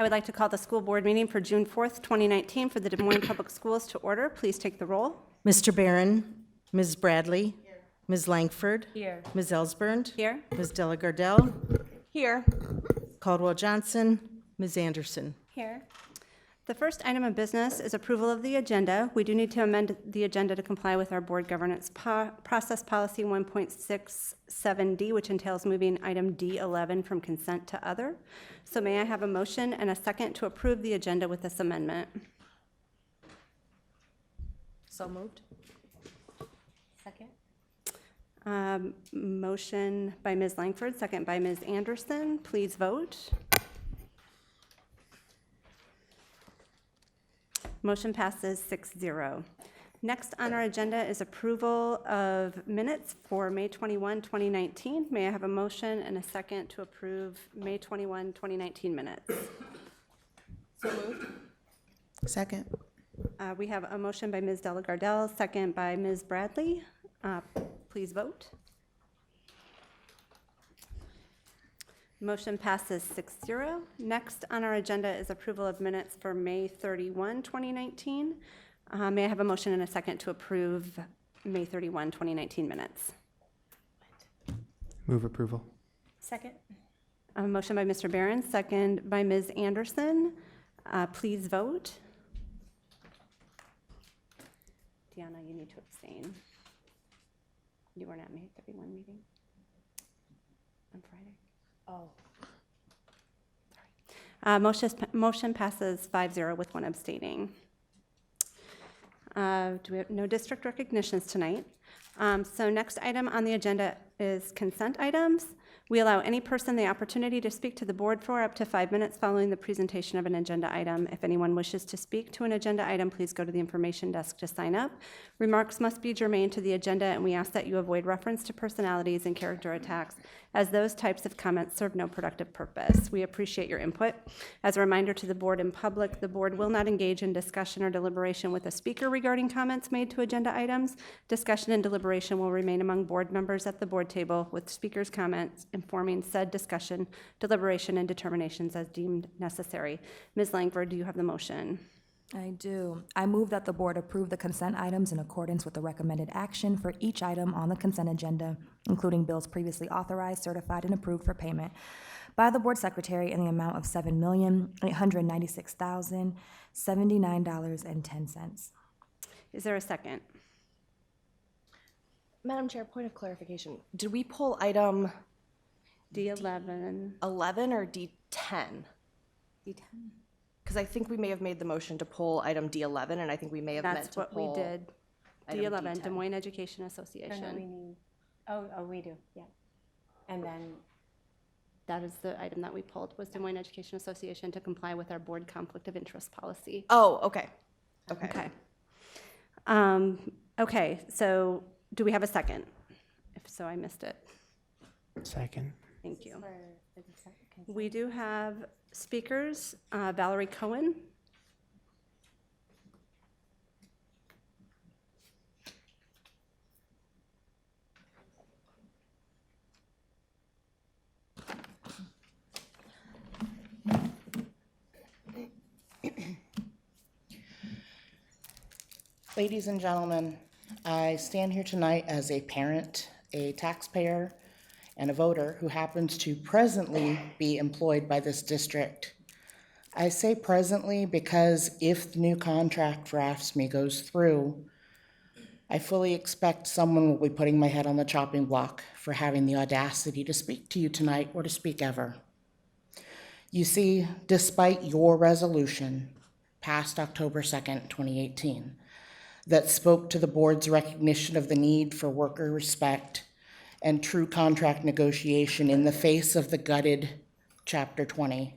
I would like to call the school board meeting for June 4th, 2019 for the Des Moines Public Schools to order. Please take the roll. Mr. Barron, Ms. Bradley, Ms. Langford, Here. Ms. Ellsbernd, Here. Ms. Delagardelle, Here. Caldwell Johnson, Ms. Anderson. Here. The first item of business is approval of the agenda. We do need to amend the agenda to comply with our board governance process policy 1.67D, which entails moving item D11 from consent to other. So may I have a motion and a second to approve the agenda with this amendment? So moved. Second. Motion by Ms. Langford, second by Ms. Anderson. Please vote. Motion passes 6-0. Next on our agenda is approval of minutes for May 21, 2019. May I have a motion and a second to approve May 21, 2019 minutes? So moved. Second. We have a motion by Ms. Delagardelle, second by Ms. Bradley. Please vote. Motion passes 6-0. Next on our agenda is approval of minutes for May 31, 2019. May I have a motion and a second to approve May 31, 2019 minutes? Move approval. Second. A motion by Mr. Barron, second by Ms. Anderson. Please vote. Deanna, you need to abstain. You weren't at May 31 meeting on Friday. Oh. Motion passes 5-0 with one abstaining. Do we have no district recognitions tonight? So next item on the agenda is consent items. We allow any person the opportunity to speak to the board for up to 5 minutes following the presentation of an agenda item. If anyone wishes to speak to an agenda item, please go to the information desk to sign up. Remarks must be germane to the agenda, and we ask that you avoid reference to personalities and character attacks, as those types of comments serve no productive purpose. We appreciate your input. As a reminder to the board and public, the board will not engage in discussion or deliberation with a speaker regarding comments made to agenda items. Discussion and deliberation will remain among board members at the board table, with speakers' comments informing said discussion, deliberation, and determinations as deemed necessary. Ms. Langford, do you have the motion? I do. I move that the board approve the consent items in accordance with the recommended action for each item on the consent agenda, including bills previously authorized, certified, and approved for payment by the board secretary in the amount of $7,896,079.10. Is there a second? Madam Chair, point of clarification. Did we pull item D11. 11 or D10? D10. Because I think we may have made the motion to pull item D11, and I think we may have meant That's to what we pull did. item D11, D10. Des Moines Education No, Association. we need, we do, yeah. And then, That is the item that we pulled, was Des Moines Education Association to comply with our board conflict of interest policy. Oh, okay. Okay. Okay. Okay, so do we have a second? If so, I missed it. Second. Thank you. for the consent. We do have speakers, Valerie Cohen. Ladies and gentlemen, I stand here tonight as a parent, a taxpayer, and a voter who happens to presently be employed by this district. I say presently because if the new contract for AFSCME goes through, I fully expect someone will be putting my head on the chopping block for having the audacity to speak to you tonight or to speak ever. You see, despite your resolution passed October 2nd, 2018, that spoke to the board's recognition of the need for worker respect and true contract negotiation in the face of the gutted Chapter 20.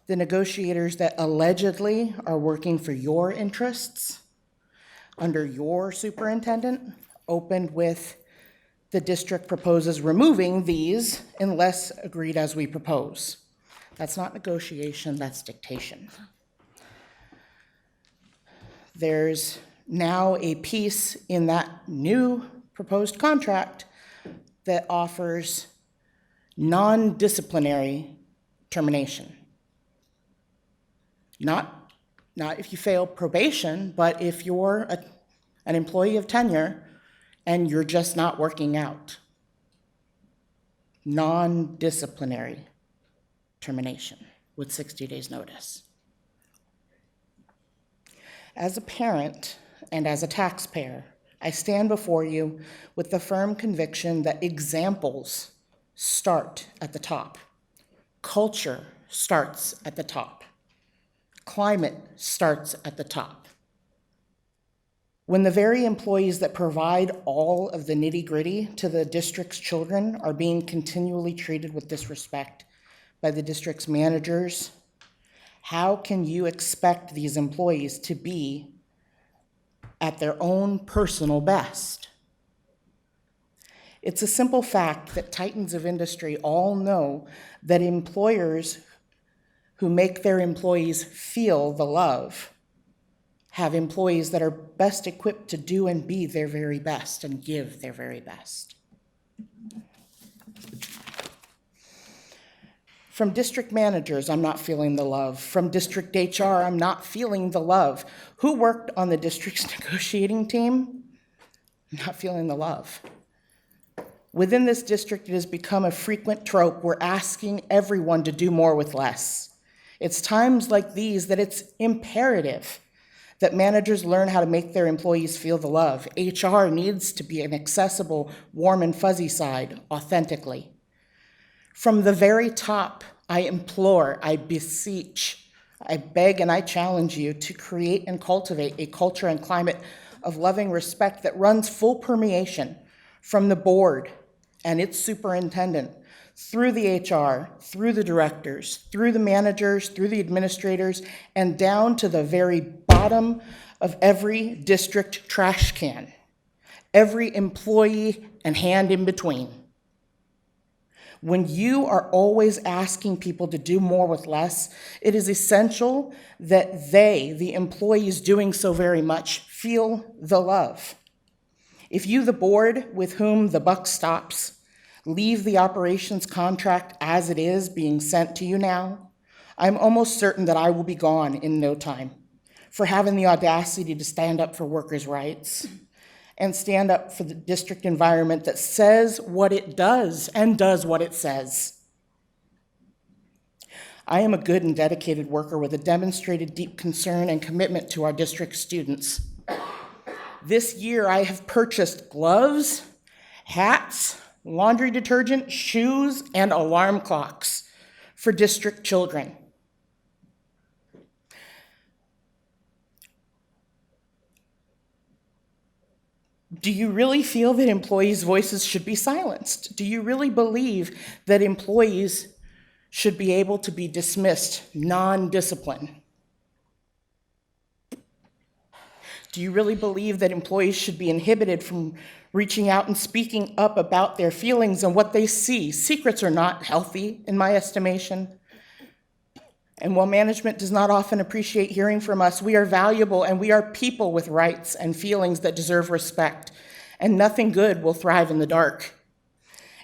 The negotiators that allegedly are working for your interests under your superintendent opened with, the district proposes removing these unless agreed as we propose. That's not negotiation, that's dictation. There's now a piece in that new proposed contract that offers non-disciplinary termination. Not if you fail probation, but if you're an employee of tenure and you're just not working out. Non-disciplinary termination with 60 days notice. As a parent and as a taxpayer, I stand before you with the firm conviction that examples start at the top. Culture starts at the top. Climate starts at the top. When the very employees that provide all of the nitty-gritty to the district's children are being continually treated with disrespect by the district's managers, how can you expect these employees to be at their own personal best? It's a simple fact that titans of industry all know that employers who make their employees feel the love have employees that are best equipped to do and be their very best and give their very best. From district managers, I'm not feeling the love. From district HR, I'm not feeling the love. Who worked on the district's negotiating team? I'm not feeling the love. Within this district, it has become a frequent trope. We're asking everyone to do more with less. It's times like these that it's imperative that managers learn how to make their employees feel the love. HR needs to be an accessible, warm and fuzzy side, authentically. From the very top, I implore, I beseech, I beg and I challenge you to create and cultivate a culture and climate of loving respect that runs full permeation from the board and its superintendent, through the HR, through the directors, through the managers, through the administrators, and down to the very bottom of every district trash can, every employee and hand in between. When you are always asking people to do more with less, it is essential that they, the employees doing so very much, feel the love. If you, the board with whom the buck stops, leave the operations contract as it is being sent to you now, I'm almost certain that I will be gone in no time for having the audacity to stand up for workers' rights and stand up for the district environment that says what it does and does what it says. I am a good and dedicated worker with a demonstrated deep concern and commitment to our district students. This year, I have purchased gloves, hats, laundry detergent, shoes, and alarm clocks for district children. Do you really feel that employees' voices should be silenced? Do you really believe that employees should be able to be dismissed, non-disciplined? Do you really believe that employees should be inhibited from reaching out and speaking up about their feelings and what they see? Secrets are not healthy, in my estimation. And while management does not often appreciate hearing from us, we are valuable and we are people with rights and feelings that deserve respect, and nothing good will thrive in the dark.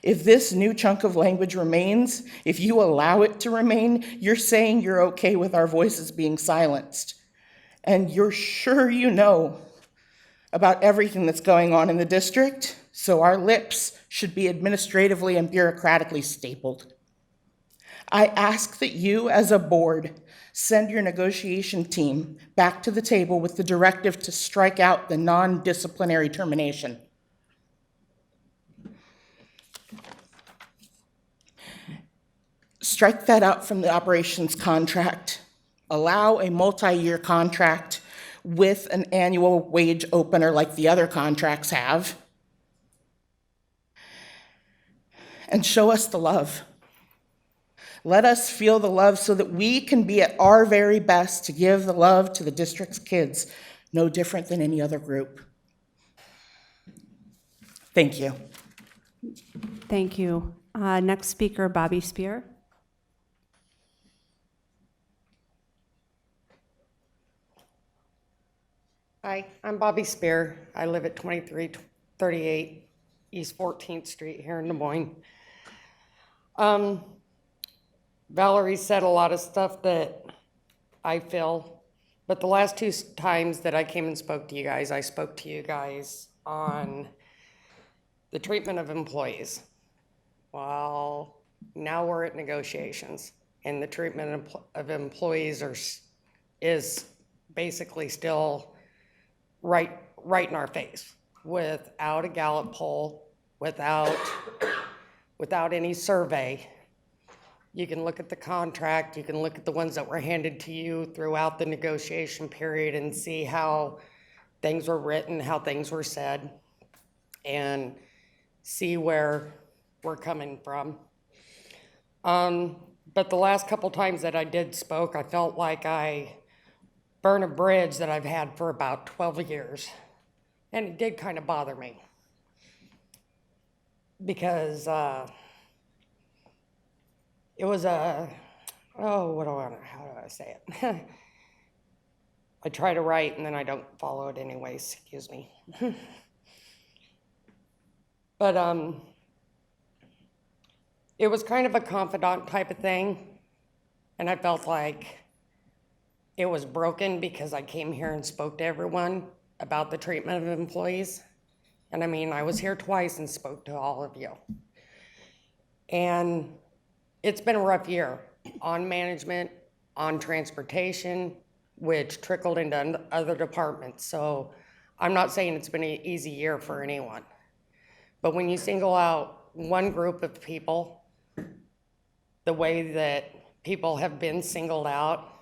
If this new chunk of language remains, if you allow it to remain, you're saying you're okay with our voices being silenced. And you're sure you know about everything that's going on in the district, so our lips should be administratively and bureaucratically stapled. I ask that you, as a board, send your negotiation team back to the table with the directive to strike out the non-disciplinary termination. Strike that out from the operations contract. Allow a multi-year contract with an annual wage opener like the other contracts have. And show us the love. Let us feel the love so that we can be at our very best to give the love to the district's kids, no different than any other group. Thank you. Thank you. Next speaker, Bobby Spear. Hi, I'm Bobby Spear. I live at 2338 East 14th Street here in Des Moines. Valerie said a lot of stuff that I feel. But the last two times that I came and spoke to you guys, I spoke to you guys on the treatment of employees. Well, now we're at negotiations, and the treatment of employees is basically still right in our face, without a Gallup poll, without any survey. You can look at the contract, you can look at the ones that were handed to you throughout the negotiation period and see how things were written, how things were said, and see where we're coming from. But the last couple times that I did spoke, I felt like I burned a bridge that I've had for about 12 years. And it did kind of bother me. Because it was how do I say it? I try to write and then I don't follow it anyways, excuse me. But it was kind of a confidant type of thing, and I felt like it was broken because I came here and spoke to everyone about the treatment of employees. And I mean, I was here twice and spoke to all of you. And it's been a rough year on management, on transportation, which trickled into other departments. So I'm not saying it's been an easy year for anyone. But when you single out one group of people, the way that people have been singled out,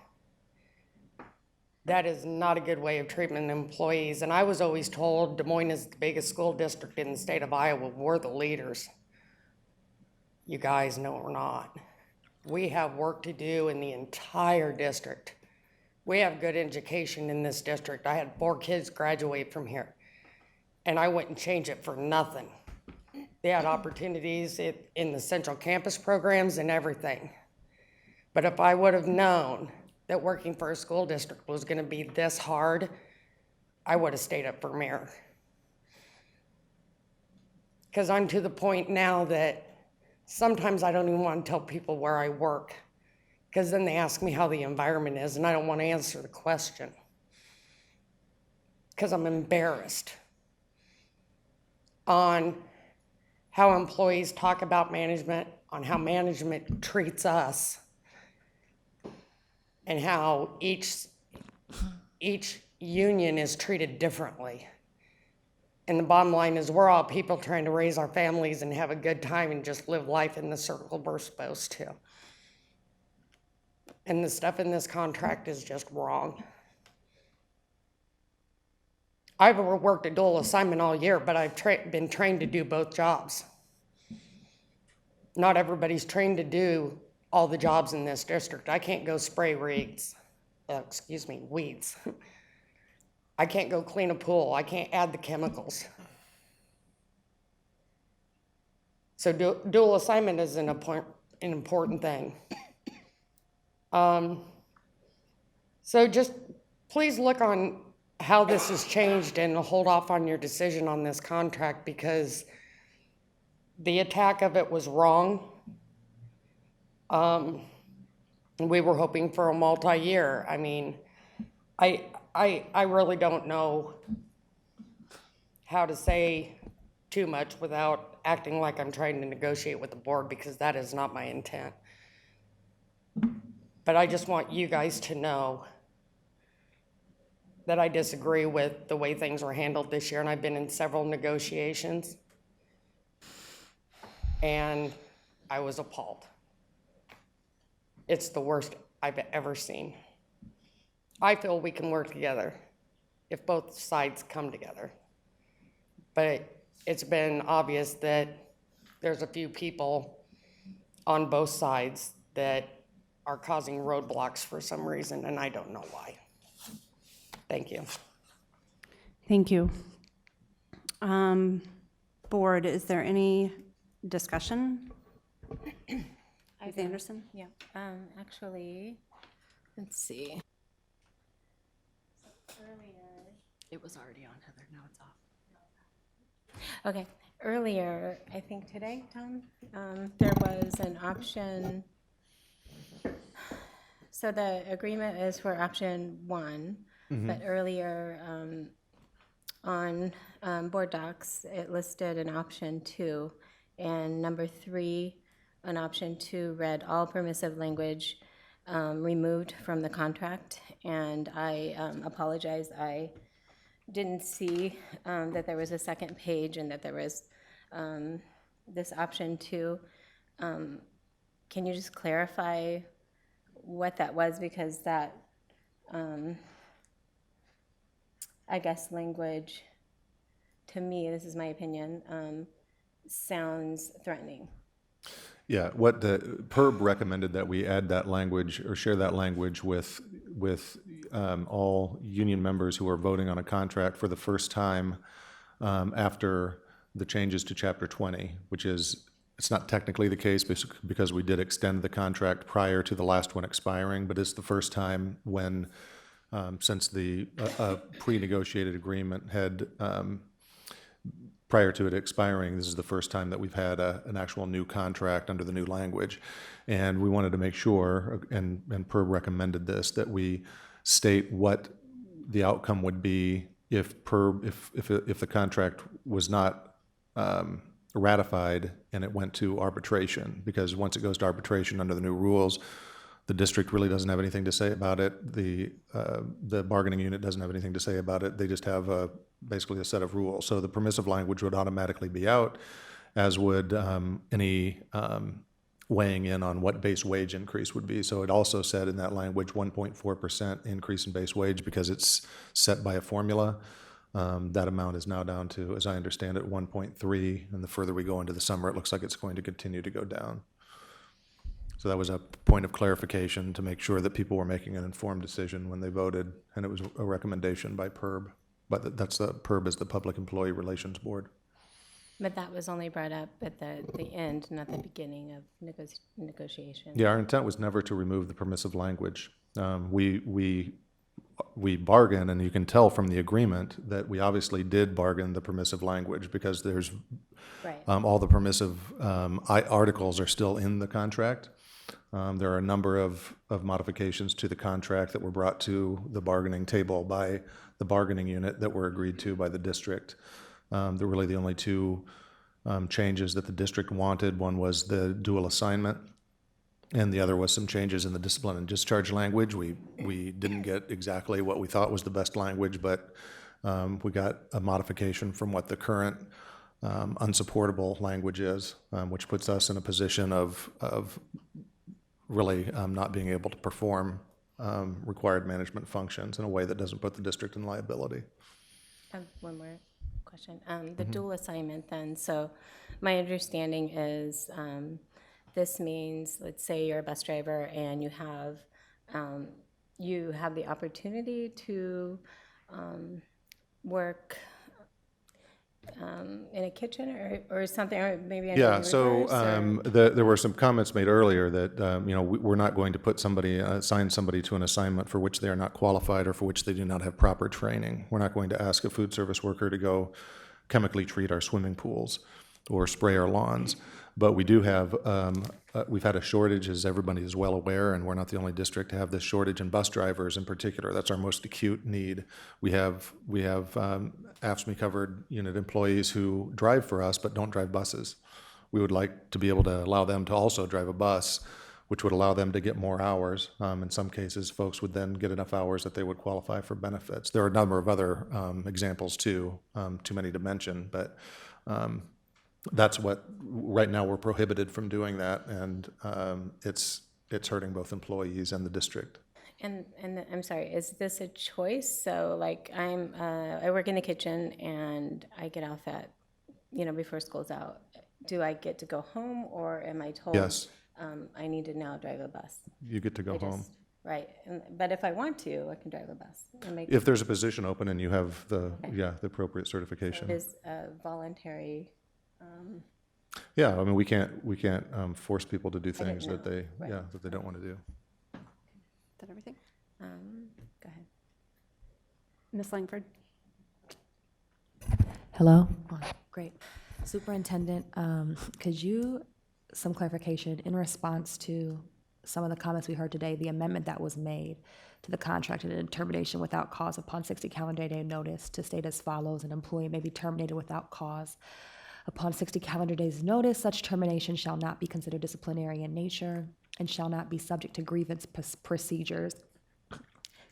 that is not a good way of treating employees. And I was always told Des Moines is the biggest school district in the state of Iowa. We're the leaders. You guys know we're not. We have work to do in the entire district. We have good education in this district. I had 4 kids graduate from here, and I wouldn't change it for nothing. They had opportunities in the central campus programs and everything. But if I would have known that working for a school district was going to be this hard, I would have stayed up for mayor. Because I'm to the point now that sometimes I don't even want to tell people where I work, because then they ask me how the environment is, and I don't want to answer the question because I'm embarrassed on how employees talk about management, on how management treats us, and how each union is treated differently. And the bottom line is we're all people trying to raise our families and have a good time and just live life in the circle we're supposed to. And the stuff in this contract is just wrong. I've worked a dual assignment all year, but I've been trained to do both jobs. Not everybody's trained to do all the jobs in this district. I can't go spray weeds. I can't go clean a pool. I can't add the chemicals. So dual assignment is an important thing. So just please look on how this has changed and hold off on your decision on this contract, because the attack of it was wrong. We were hoping for a multi-year. I mean, I really don't know how to say too much without acting like I'm trying to negotiate with the board, because that is not my intent. But I just want you guys to know that I disagree with the way things were handled this year, and I've been in several negotiations, and I was appalled. It's the worst I've ever seen. I feel we can work together if both sides come together. But it's been obvious that there's a few people on both sides that are causing roadblocks for some reason, and I don't know why. Thank you. Thank you. Board, is there any discussion? Ms. Anderson? Yeah, actually, let's see. It was already on, Heather, now it's off. Okay, earlier, I think today, Tom, there was an option. So the agreement is for option 1, but earlier on board docs, it listed an option 2, and number 3 on option 2 read all permissive language removed from the contract, and I apologize, I didn't see that there was a second page and that there was this option 2. Can you just clarify what that was, because that, I guess, language, to me, this is my opinion, sounds threatening. Yeah, what the PERB recommended that we add that language or share that language with all union members who are voting on a contract for the first time after the changes to Chapter 20, which is, it's not technically the case because we did extend the contract prior to the last one expiring, but it's the first time when, since the pre-negotiated agreement had, prior to it expiring, this is the first time that we've had an actual new contract under the new language. And we wanted to make sure, and PERB recommended this, that we state what the outcome would be if the contract was not ratified and it went to arbitration. Because once it goes to arbitration under the new rules, the district really doesn't have anything to say about it. The bargaining unit doesn't have anything to say about it. They just have basically a set of rules. So the permissive language would automatically be out, as would any weighing in on what base wage increase would be. So it also said in that language 1.4% increase in base wage because it's set by a formula. That amount is now down to, as I understand it, 1.3, and the further we go into the summer, it looks like it's going to continue to go down. So that was a point of clarification to make sure that people were making an informed decision when they voted, and it was a recommendation by PERB. But that's PERB is the Public Employee Relations Board. But that was only brought up at the end, not the beginning of negotiation. Yeah, our intent was never to remove the permissive language. We bargain, and you can tell from the agreement that we obviously did bargain the permissive language because there's Right. all the permissive articles are still in the contract. There are a number of modifications to the contract that were brought to the bargaining table by the bargaining unit that were agreed to by the district. They're really the only two changes that the district wanted. One was the dual assignment, and the other was some changes in the discipline and discharge language. We didn't get exactly what we thought was the best language, but we got a modification from what the current unsupportable language is, which puts us in a position of really not being able to perform required management functions in a way that doesn't put the district in liability. I have one more question. The dual assignment then, so my understanding is this means, let's say you're a bus driver and you have the opportunity to work in a kitchen or something, or maybe I Yeah, didn't so reverse, or- there were some comments made earlier that, we're not going to put assign somebody to an assignment for which they are not qualified or for which they do not have proper training. We're not going to ask a food service worker to go chemically treat our swimming pools or spray our lawns. But we do have, we've had a shortage, as everybody is well aware, and we're not the only district to have this shortage in bus drivers in particular. That's our most acute need. We have AFSCME covered unit employees who drive for us but don't drive buses. We would like to be able to allow them to also drive a bus, which would allow them to get more hours. In some cases, folks would then get enough hours that they would qualify for benefits. There are a number of other examples too, too many to mention, but that's what, right now, we're prohibited from doing that, and it's hurting both employees and the district. And I'm sorry, is this a choice? So like I work in the kitchen and I get off at, before school's out. Do I get to go home, or am I told? Yes. I need to now drive a bus? You get to go home. Right, but if I want to, I can drive a bus. And make If there's a position open and you have the appropriate it certification. is a voluntary. Yeah, I mean, we can't force people to do didn't things that know. they, Right. that they don't want to do. Is that everything? Go ahead. Ms. Langford? Hello? Oh, great. Superintendent, could you, some clarification in response to some of the comments we heard today, the amendment that was made to the contract and the termination without cause upon 60 calendar day notice to state as follows: an employee may be terminated without cause upon 60 calendar days notice. Such termination shall not be considered disciplinary in nature and shall not be subject to grievance procedures.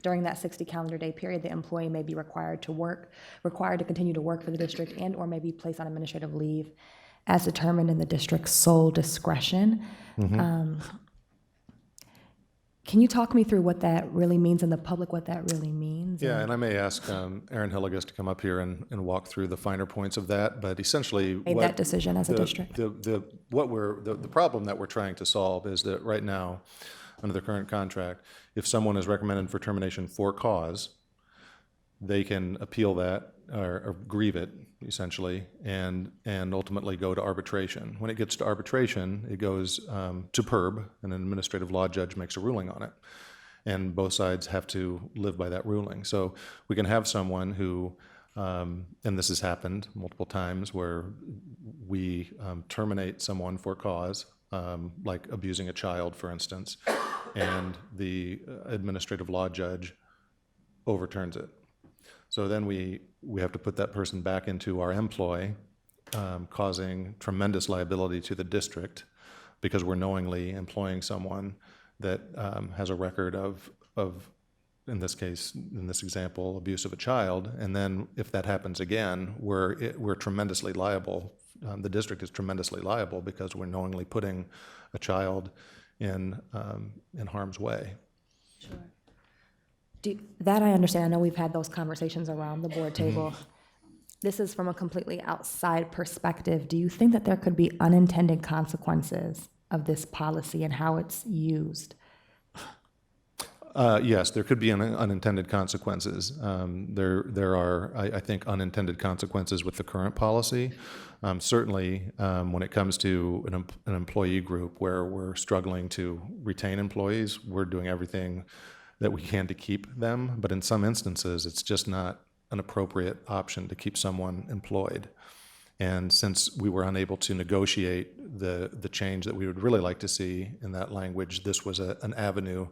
During that 60 calendar day period, the employee may be required to continue to work for the district and or may be placed on administrative leave as determined in the district's sole discretion. Can you talk me through what that really means in the public, what that really means? Yeah, and I may ask Aaron Hilligus to come up here and walk through the finer points of that, but essentially. Made that decision as a district? The problem that we're trying to solve is that right now, under the current contract, if someone is recommended for termination for cause, they can appeal that or grieve it, essentially, and ultimately go to arbitration. When it gets to arbitration, it goes to PERB, and an administrative law judge makes a ruling on it. And both sides have to live by that ruling. So we can have someone who, and this has happened multiple times, where we terminate someone for cause, like abusing a child, for instance, and the administrative law judge overturns it. So then we have to put that person back into our employ, causing tremendous liability to the district because we're knowingly employing someone that has a record of, in this case, in this example, abuse of a child. And then if that happens again, we're tremendously liable. The district is tremendously liable because we're knowingly putting a child in harm's way. Sure. That I understand. I know we've had those conversations around the board table. This is from a completely outside perspective. Do you think that there could be unintended consequences of this policy and how it's used? Yes, there could be unintended consequences. There are, I think, unintended consequences with the current policy. Certainly, when it comes to an employee group where we're struggling to retain employees, we're doing everything that we can to keep them. But in some instances, it's just not an appropriate option to keep someone employed. And since we were unable to negotiate the change that we would really like to see in that language, this was an avenue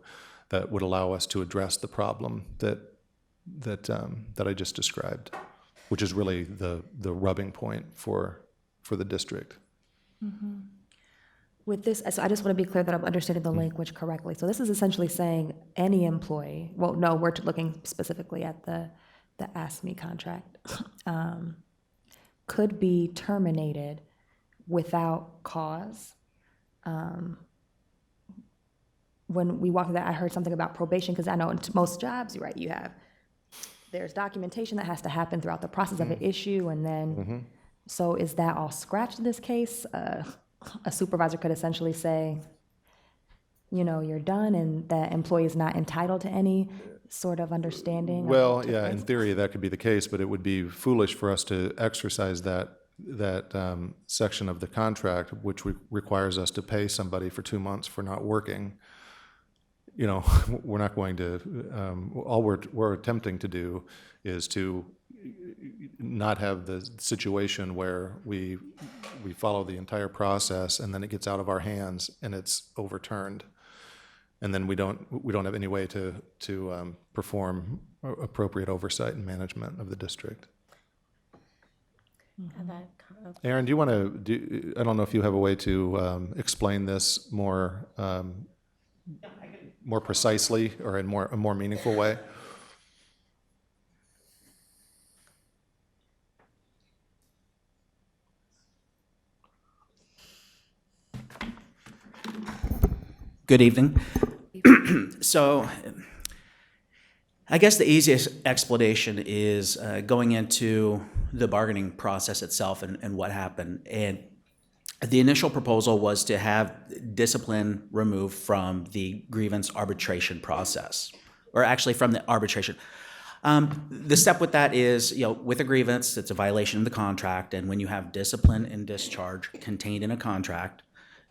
that would allow us to address the problem that I just described, which is really the rubbing point for the district. Mm-hmm. With this, so I just want to be clear that I'm understanding the language correctly. So this is essentially saying any employee, well, no, we're looking specifically at the ASME contract, could be terminated without cause. When we walked through that, I heard something about probation, because I know in most jobs, right, there's documentation that has to happen throughout the process of an issue, and then, so is that all scratched in this case? A supervisor could essentially say, you're done, and that employee is not entitled to any sort of understanding? Well, yeah, in theory, that could be the case, but it would be foolish for us to exercise that section of the contract, which requires us to pay somebody for 2 months for not working. We're not going to, all we're attempting to do is to not have the situation where we follow the entire process and then it gets out of our hands and it's overturned. And then we don't have any way to perform appropriate oversight and management of the district. Aaron, do you want to I don't know if you have a way to explain this more precisely or in a more meaningful way? Good evening. So I guess the easiest explanation is going into the bargaining process itself and what happened. And the initial proposal was to have discipline removed from the grievance arbitration process, or actually from the arbitration. The step with that is, with a grievance, it's a violation of the contract, and when you have discipline and discharge contained in a contract,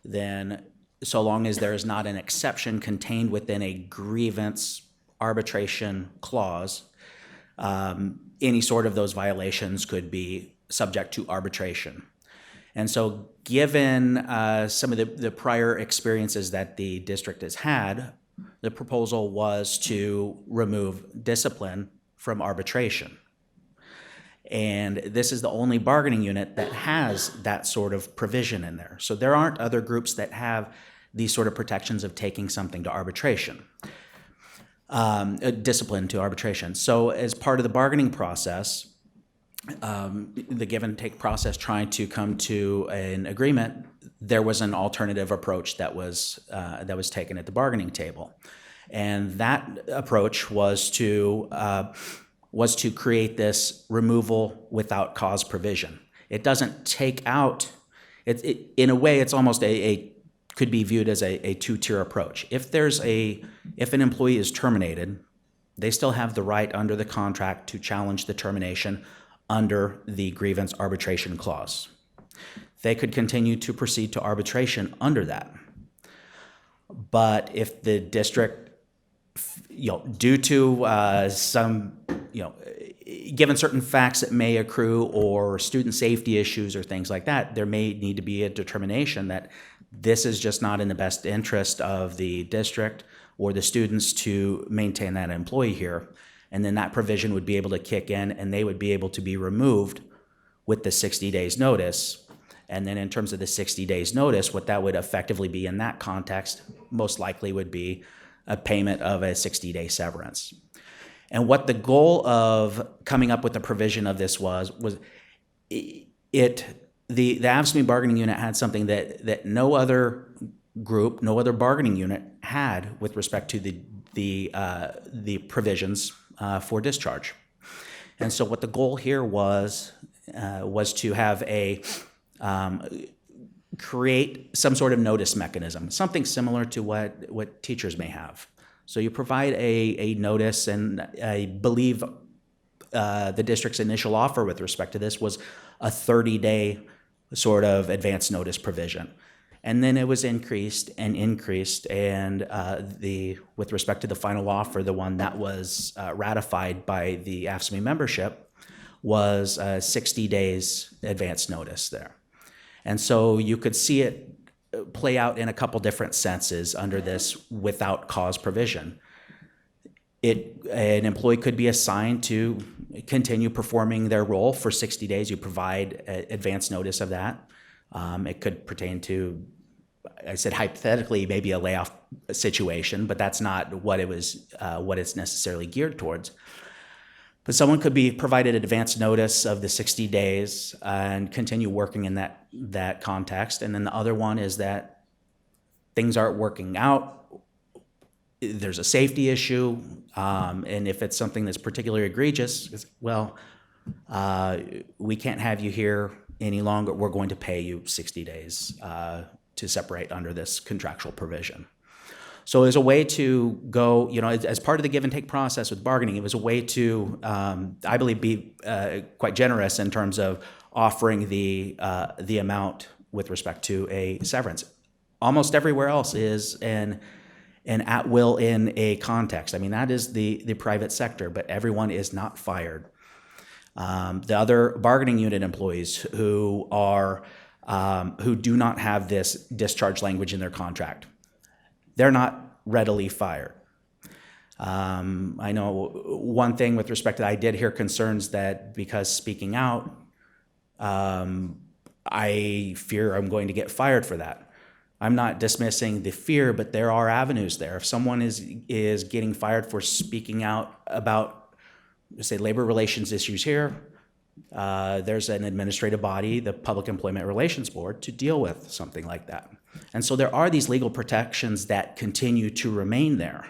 then so long as there is not an exception contained within a grievance arbitration clause, any sort of those violations could be subject to arbitration. And so given some of the prior experiences that the district has had, the proposal was to remove discipline from arbitration. And this is the only bargaining unit that has that sort of provision in there. So there aren't other groups that have these sort of protections of taking something to arbitration, discipline to arbitration. So as part of the bargaining process, the give and take process, trying to come to an agreement, there was an alternative approach that was taken at the bargaining table, and that approach was to create this removal without cause provision. It doesn't take out. In a way, it's almost could be viewed as a two-tier approach. If an employee is terminated, they still have the right under the contract to challenge the termination under the grievance arbitration clause. They could continue to proceed to arbitration under that. But if the district, due to some, given certain facts that may accrue or student safety issues or things like that, there may need to be a determination that this is just not in the best interest of the district or the students to maintain that employee here. And then that provision would be able to kick in and they would be able to be removed with the 60 days notice. And then in terms of the 60 days notice, what that would effectively be in that context most likely would be a payment of a 60-day severance. And what the goal of coming up with the provision of this was the AFSCME bargaining unit had something that no other group, no other bargaining unit had with respect to the provisions for discharge. And so what the goal here was to have create some sort of notice mechanism, something similar to what teachers may have. So you provide a notice, and I believe the district's initial offer with respect to this was a 30-day sort of advance notice provision. And then it was increased, and with respect to the final offer, the one that was ratified by the AFSCME membership was 60 days advance notice there. And so you could see it play out in a couple different senses under this without cause provision. An employee could be assigned to continue performing their role for 60 days. You provide advance notice of that. It could pertain to, I said hypothetically, maybe a layoff situation, but that's not what it's necessarily geared towards. But someone could be provided advance notice of the 60 days and continue working in that context. And then the other one is that things aren't working out. There's a safety issue. And if it's something that's particularly egregious, we can't have you here any longer. We're going to pay you 60 days to separate under this contractual provision. So as a way to go, as part of the give and take process with bargaining, it was a way to, I believe, be quite generous in terms of offering the amount with respect to a severance. Almost everywhere else is an at will in a context. I mean, that is the private sector, but everyone is not fired. The other bargaining unit employees who do not have this discharge language in their contract, they're not readily fired. I know one thing with respect to that, I did hear concerns that because speaking out, I fear I'm going to get fired for that. I'm not dismissing the fear, but there are avenues there. If someone is getting fired for speaking out about, say, labor relations issues here, there's an administrative body, the Public Employment Relations Board, to deal with something like that. And so there are these legal protections that continue to remain there.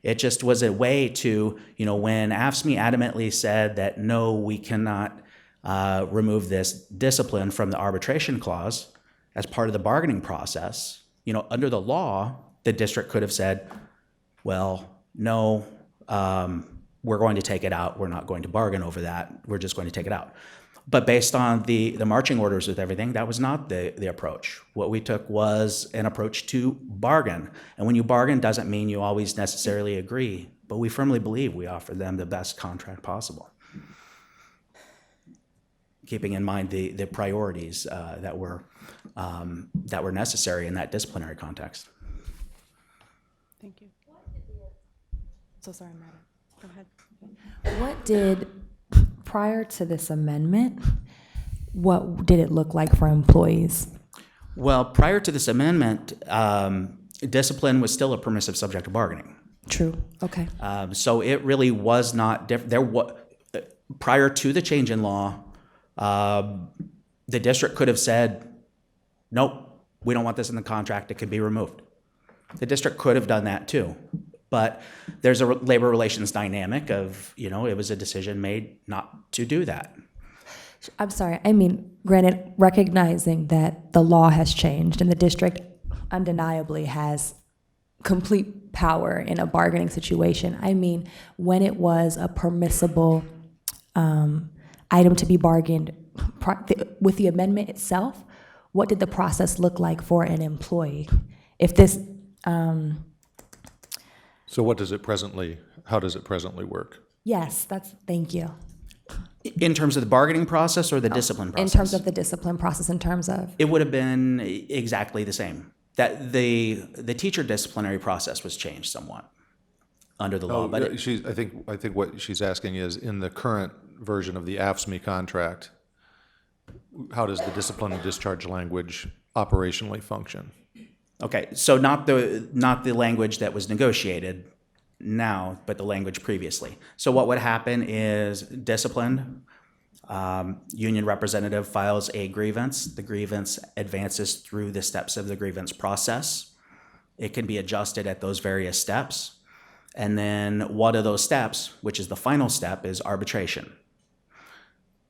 It just was a way to, when AFSCME adamantly said that, no, we cannot remove this discipline from the arbitration clause as part of the bargaining process, under the law, the district could have said, well, no, we're going to take it out. We're not going to bargain over that. We're just going to take it out. But based on the marching orders with everything, that was not the approach. What we took was an approach to bargain. And when you bargain, doesn't mean you always necessarily agree. But we firmly believe we offer them the best contract possible. keeping in mind the priorities that were necessary in that disciplinary context. Thank you. So sorry, Madam. Go ahead. What did, prior to this amendment, what did it look like for employees? Well, prior to this amendment, discipline was still a permissive subject of bargaining. True, okay. So it really was not different. Prior to the change in law, the district could have said, nope, we don't want this in the contract, it could be removed. The district could have done that too. But there's a labor relations dynamic of, it was a decision made not to do that. I'm sorry, I mean, granted, recognizing that the law has changed and the district undeniably has complete power in a bargaining situation. I mean, when it was a permissible item to be bargained with the amendment itself, what did the process look like for an employee? If this, So how does it presently work? yes, thank you. In terms of the bargaining process or the discipline process? In terms of the discipline process, in terms of, It would have been exactly the same. That the teacher disciplinary process was changed somewhat under the law, but I think what she's asking is, in the current version of the AFSCME contract, how does the discipline and discharge language operationally function? okay, so not the language that was negotiated now, but the language previously. So what would happen is disciplined, union representative files a grievance. The grievance advances through the steps of the grievance process. It can be adjusted at those various steps. And then one of those steps, which is the final step, is arbitration.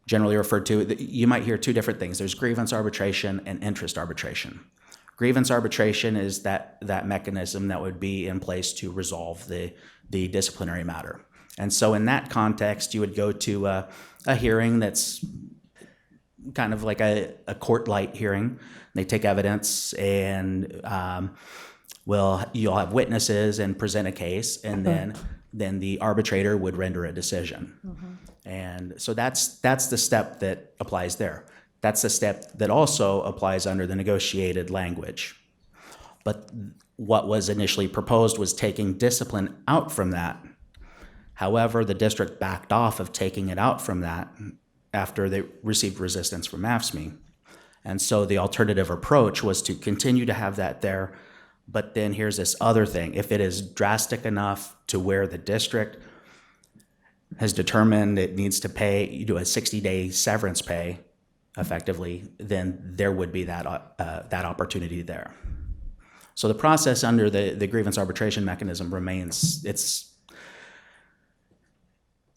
Generally referred to, you might hear two different things. There's grievance arbitration and interest arbitration. Grievance arbitration is that mechanism that would be in place to resolve the disciplinary matter. And so in that context, you would go to a hearing that's kind of like a court-light hearing. They take evidence and you'll have witnesses and present a case, and then the arbitrator would render a decision. And so that's the step that applies there. That's the step that also applies under the negotiated language. But what was initially proposed was taking discipline out from that. However, the district backed off of taking it out from that after they received resistance from AFSCME. And so the alternative approach was to continue to have that there. But then here's this other thing. If it is drastic enough to where the district has determined it needs to pay, you do a 60-day severance pay, effectively, then there would be that opportunity there. So the process under the grievance arbitration mechanism remains, it's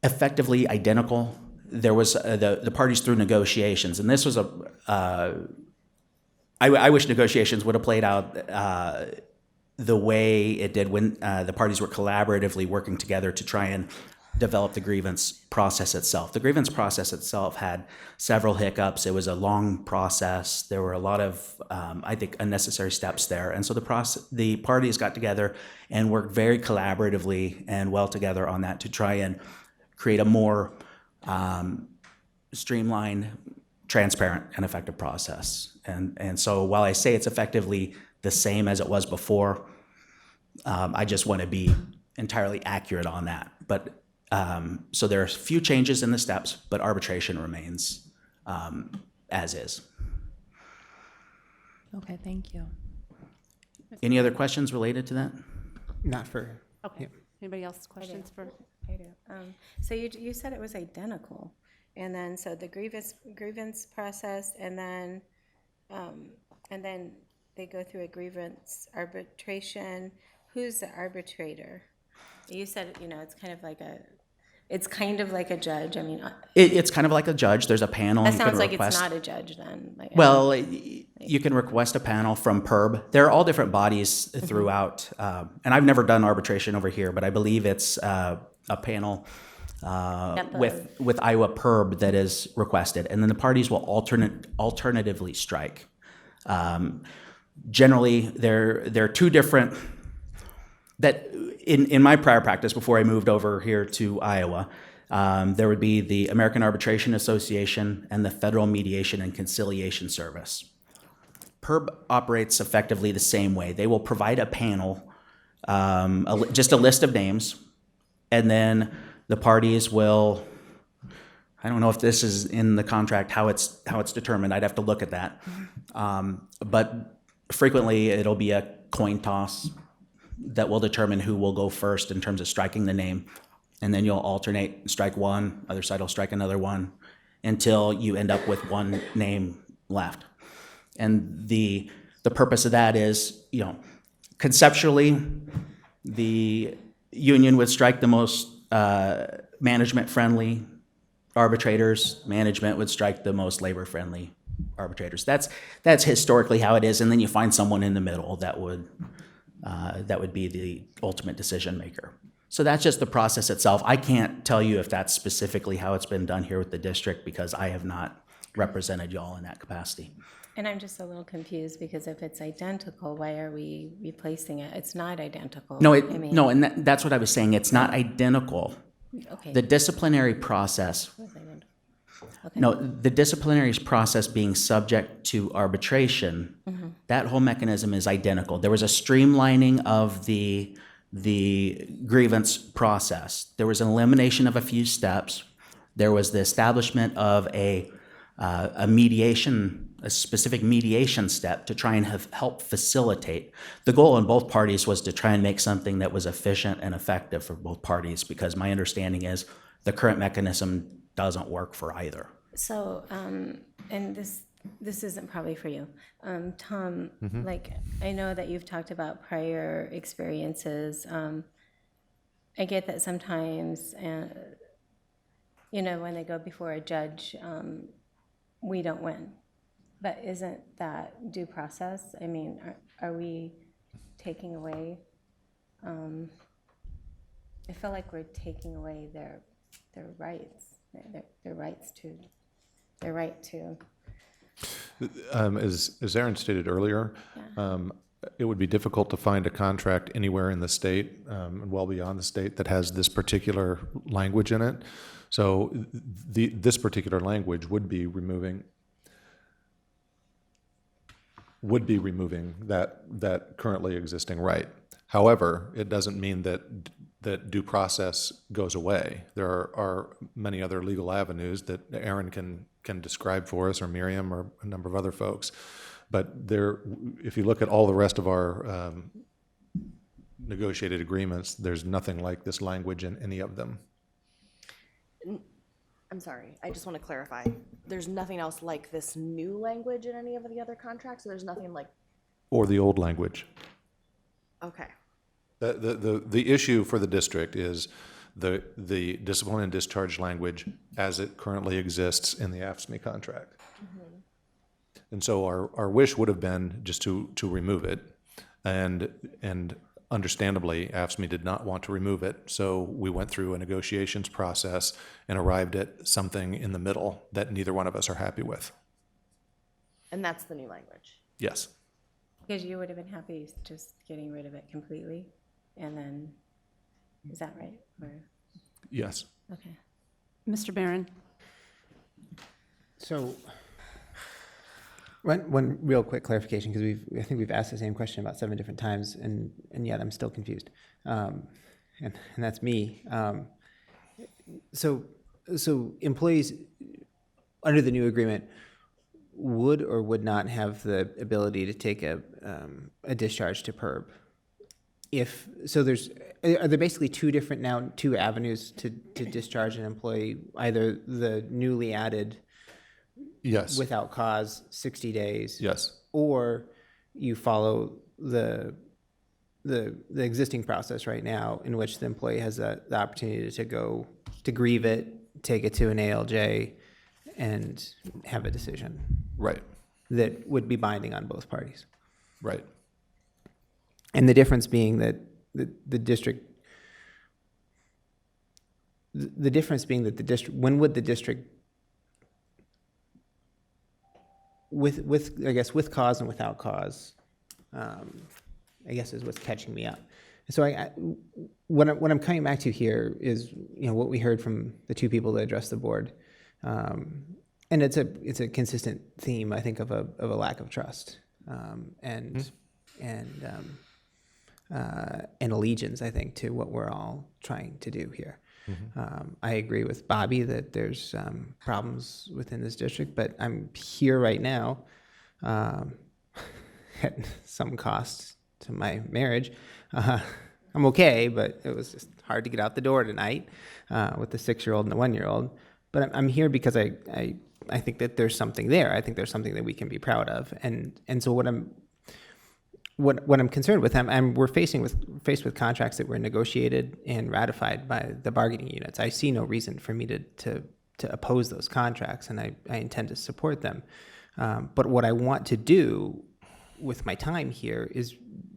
effectively identical. There was the parties through negotiations, and this was I wish negotiations would have played out the way it did when the parties were collaboratively working together to try and develop the grievance process itself. The grievance process itself had several hiccups. It was a long process. There were a lot of, I think, unnecessary steps there. And so the parties got together and worked very collaboratively and well together on that to try and create a more streamlined, transparent, and effective process. And so while I say it's effectively the same as it was before, I just want to be entirely accurate on that. But so there are a few changes in the steps, but arbitration remains as is. okay, thank you. Any other questions related to that? Not for, Okay. Anybody else questions for? I do. So you said it was identical, and then so the grievance process, and then they go through a grievance arbitration. Who's the arbitrator? You said it's kind of like a judge. I mean, It's kind of like a judge. There's a panel. that you can sounds like request. it's not a judge then. Like, Well, you can request a panel from PERB. There are all different bodies throughout, and I've never done arbitration over here, but I believe it's a panel with Iowa PERB that is requested, and then the parties will alternatively strike. Generally, there are two different. That in my prior practice before I moved over here to Iowa, There would be the American Arbitration Association and the Federal Mediation and Conciliation Service. PERB operates effectively the same way. They will provide a panel, just a list of names, and then the parties will, I don't know if this is in the contract, how it's determined. I'd have to look at that. But frequently it'll be a coin toss that will determine who will go first in terms of striking the name. And then you'll alternate, strike one, other side will strike another one, until you end up with one name left. And the purpose of that is, conceptually, the union would strike the most management-friendly arbitrators. Management would strike the most labor-friendly arbitrators. That's historically how it is. And then you find someone in the middle that would be the ultimate decision maker. So that's just the process itself. I can't tell you if that's specifically how it's been done here with the district because I have not represented y'all in that capacity. And I'm just a little confused because if it's identical, why are we replacing it? It's not identical. No, I mean, that's what I was saying. It's not identical. Okay. The disciplinary process, It was identical. Okay. no, the disciplinary process being subject to arbitration, that whole mechanism is identical. There was a streamlining of the grievance process. There was an elimination of a few steps. There was the establishment of a specific mediation step to try and help facilitate. The goal in both parties was to try and make something that was efficient and effective for both parties, because my understanding is the current mechanism doesn't work for either. So, and this isn't probably for you. Tom, like, I know that you've talked about prior experiences. I get that sometimes, when they go before a judge, we don't win. But isn't that due process? I mean, are we taking away? I feel like we're taking away their rights, their right to. As Aaron stated earlier, it would be difficult to find a contract anywhere in the state, and well beyond the state, that has this particular language in it. So this particular language would be removing that currently existing right. However, it doesn't mean that due process goes away. There are many other legal avenues that Aaron can describe for us, or Miriam, or a number of other folks. But if you look at all the rest of our negotiated agreements, there's nothing like this language in any of them. I'm sorry, I just want to clarify. There's nothing else like this new language in any of the other contracts, so there's nothing like, Or the old language. okay. The issue for the district is the discipline and discharge language as it currently exists in the AFSCME contract. And so our wish would have been just to remove it, and understandably, AFSCME did not want to remove it, so we went through a negotiations process and arrived at something in the middle that neither one of us are happy with. And that's the new language. Yes. Because you would have been happy just getting rid of it completely, and then, is that right? Or, Yes. okay. Mr. Barron? So, one real quick clarification, because I think we've asked the same question about 7 different times, and yet I'm still confused, and that's me. So employees under the new agreement would or would not have the ability to take a discharge to PERB. Are there basically two avenues to discharge an employee, either the newly added Yes. without cause 60 days, Yes. or you follow the existing process right now, in which the employee has the opportunity to grieve it, take it to an ALJ, and have a decision Right. that would be binding on both parties. Right. And the difference being that the district, when would the district, with cause and without cause, I guess is what's catching me up. So what I'm coming back to here is, what we heard from the two people that addressed the board. And it's a consistent theme, I think, of a lack of trust, and allegiance, I think, to what we're all trying to do here. I agree with Bobby that there's problems within this district, but I'm here right now at some cost to my marriage. I'm okay, but it was just hard to get out the door tonight with the 6-year-old and the 1-year-old. But I'm here because I think that there's something there. I think there's something that we can be proud of. And so what I'm concerned with, we're faced with contracts that were negotiated and ratified by the bargaining units. I see no reason for me to oppose those contracts, and I intend to support them. But what I want to do with my time here is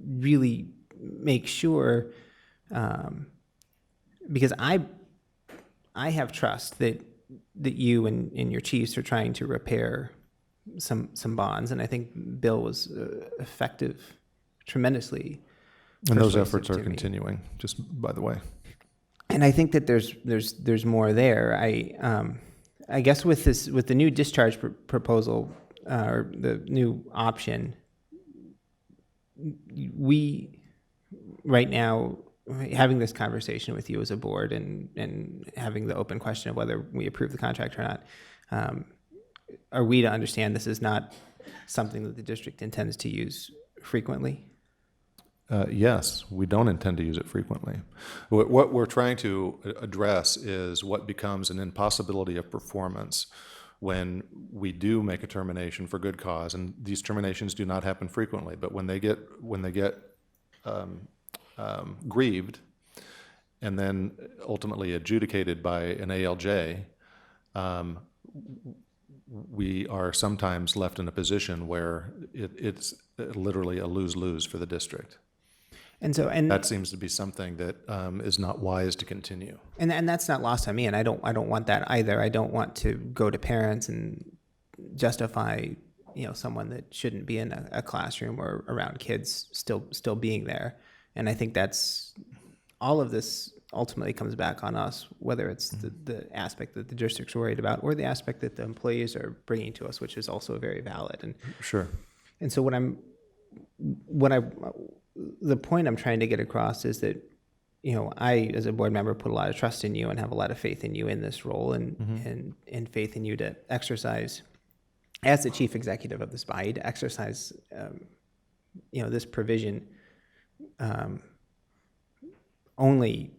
really make sure, because I have trust that you and your chiefs are trying to repair some bonds, and I think Bill was effective, tremendously. And those efforts are continuing, just by the way. And I think that there's more there. I guess with the new discharge proposal, or the new option, we right now, having this conversation with you as a board and having the open question of whether we approve the contract or not, are we to understand this is not something that the district intends to use frequently? Yes, we don't intend to use it frequently. What we're trying to address is what becomes an impossibility of performance when we do make a termination for good cause, and these terminations do not happen frequently. But when they get grieved and then ultimately adjudicated by an ALJ, we are sometimes left in a position where it's literally a lose-lose for the district. And that seems to be something that is not wise to continue. And that's not lost on me, and I don't want that either. I don't want to go to parents and justify, someone that shouldn't be in a classroom or around kids still being there. And I think that's all of this ultimately comes back on us, whether it's the aspect that the district's worried about or the aspect that the employees are bringing to us, which is also very valid. And sure. And so the point I'm trying to get across is that, I, as a board member, put a lot of trust in you and have a lot of faith in you in this role, and faith in you to exercise, as the chief executive of this body, to exercise, this provision only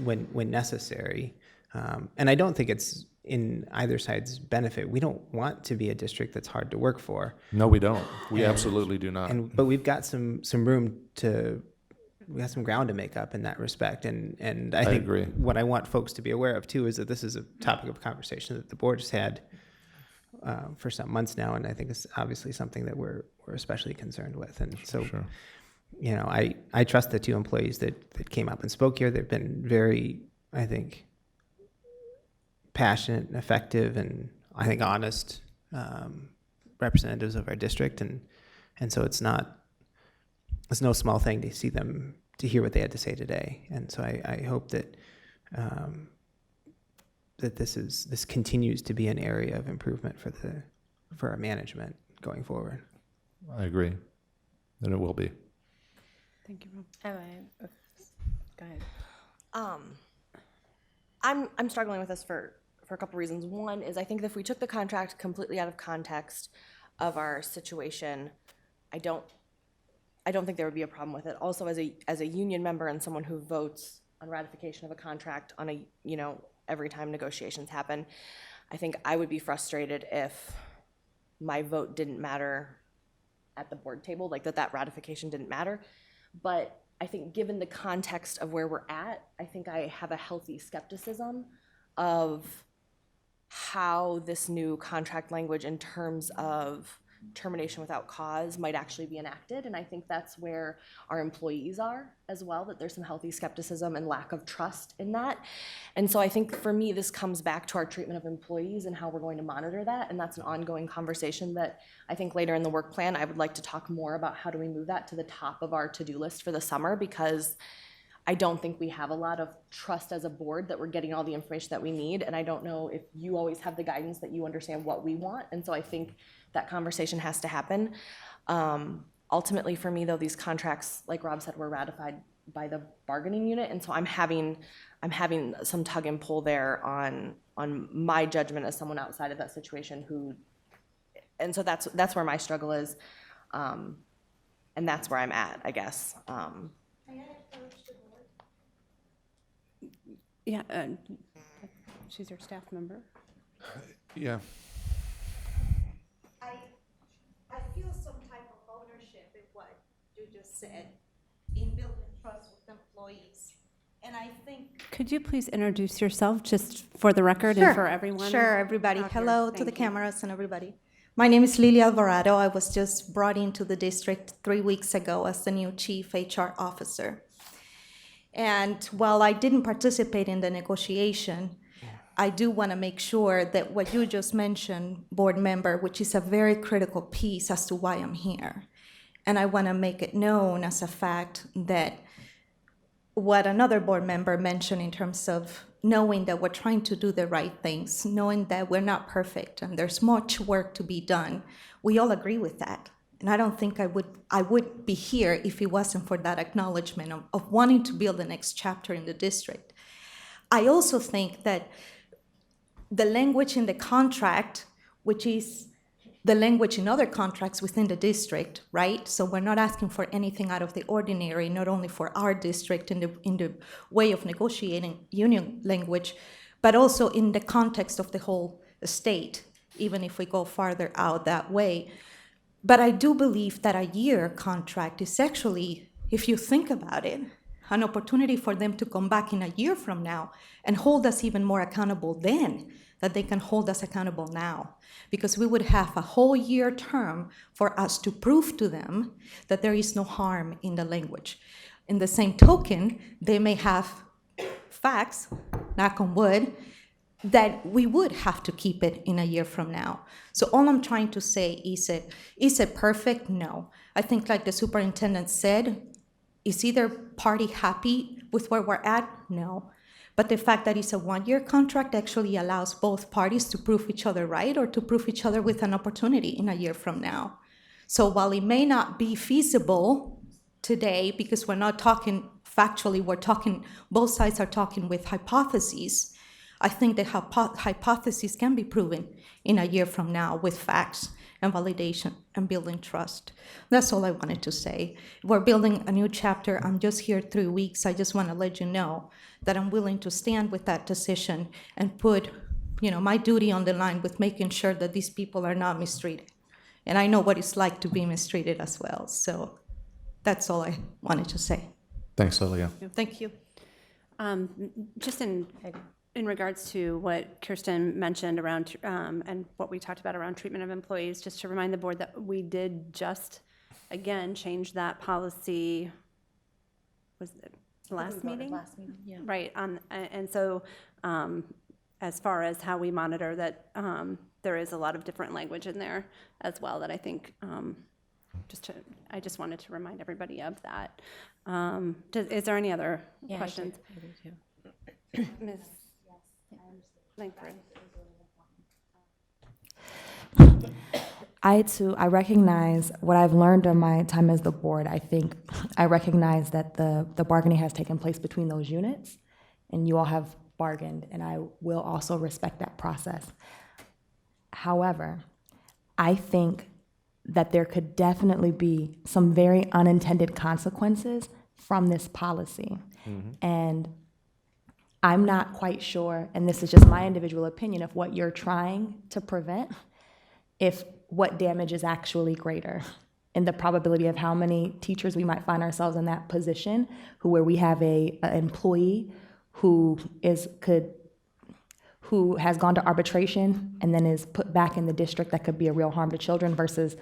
when necessary. And I don't think it's in either side's benefit. We don't want to be a district that's hard to work for. No, we don't. We absolutely do not. But we've got some ground to make up in that respect. And I think agree. What I want folks to be aware of too is that this is a topic of conversation that the board has had for some months now, and I think it's obviously something that we're especially concerned with. And so, sure. I trust the two employees that came up and spoke here. They've been very, I think, passionate and effective, and I think honest representatives of our district, and so it's no small thing to hear what they had to say today. And so I hope that that this continues to be an area of improvement for our management going forward. I agree, and it will be. Thank you, Rob. All right. Go ahead. I'm struggling with this for a couple reasons. One is I think that if we took the contract completely out of context of our situation, I don't think there would be a problem with it. Also, as a union member and someone who votes on ratification of a contract on every time negotiations happen, I think I would be frustrated if my vote didn't matter at the board table, like that ratification didn't matter. But I think given the context of where we're at, I think I have a healthy skepticism of how this new contract language in terms of termination without cause might actually be enacted. And I think that's where our employees are as well, that there's some healthy skepticism and lack of trust in that. And so I think for me, this comes back to our treatment of employees and how we're going to monitor that. And that's an ongoing conversation that I think later in the work plan, I would like to talk more about how do we move that to the top of our to-do list for the summer, because I don't think we have a lot of trust as a board that we're getting all the information that we need. And I don't know if you always have the guidance that you understand what we want. And so I think that conversation has to happen. Ultimately, for me, though, these contracts, like Rob said, were ratified by the bargaining unit. And so I'm having some tug and pull there on my judgment as someone outside of that situation and so that's where my struggle is. And that's where I'm at, I guess. Yeah, she's your staff member. Yeah. I feel some type of ownership in what you just said, in building trust with employees. And I think. Could you please introduce yourself just for the record and for everyone? Sure, everybody. out here? Hello to Thank the you. cameras and everybody. My name is Lily Alvarado. I was just brought into the district 3 weeks ago as the new chief HR officer. And while I didn't participate in the negotiation, I do want to make sure that what you just mentioned, board member, which is a very critical piece as to why I'm here. And I want to make it known as a fact that what another board member mentioned in terms of knowing that we're trying to do the right things, knowing that we're not perfect and there's much work to be done, we all agree with that. And I don't think I would be here if it wasn't for that acknowledgement of wanting to build the next chapter in the district. I also think that the language in the contract, which is the language in other contracts within the district, right? So we're not asking for anything out of the ordinary, not only for our district in the way of negotiating union language, but also in the context of the whole state, even if we go farther out that way. But I do believe that a year contract is actually, if you think about it, an opportunity for them to come back in a year from now and hold us even more accountable then that they can hold us accountable now. Because we would have a whole year term for us to prove to them that there is no harm in the language. In the same token, they may have facts, knock on wood, that we would have to keep it in a year from now. So all I'm trying to say is it perfect? No. I think like the superintendent said, is either party happy with where we're at? No. But the fact that it's a one-year contract actually allows both parties to prove each other right or to prove each other with an opportunity in a year from now. So while it may not be feasible today, because we're not talking factually, both sides are talking with hypotheses, I think the hypothesis can be proven in a year from now with facts and validation and building trust. That's all I wanted to say. We're building a new chapter. I'm just here 3 weeks. I just want to let you know that I'm willing to stand with that decision and put, my duty on the line with making sure that these people are not mistreated. And I know what it's like to be mistreated as well. So that's all I wanted to say. Thanks, Lilia. Thank you. Just in regards to what Kirsten mentioned around, and what we talked about around treatment of employees, just to remind the board that we did just, again, change that policy, was it last meeting? Last meeting, yeah. Right, and so as far as how we monitor that, there is a lot of different language in there as well that I think, I just wanted to remind everybody of that. Is there any other questions? I do too. Ms. Langford. I recognize what I've learned in my time as the board. I think I recognize that the bargaining has taken place between those units, and you all have bargained, and I will also respect that process. However, I think that there could definitely be some very unintended consequences from this policy. And I'm not quite sure, and this is just my individual opinion, of what you're trying to prevent, if what damage is actually greater, and the probability of how many teachers we might find ourselves in that position, where we have an employee who who has gone to arbitration and then is put back in the district, that could be a real harm to children versus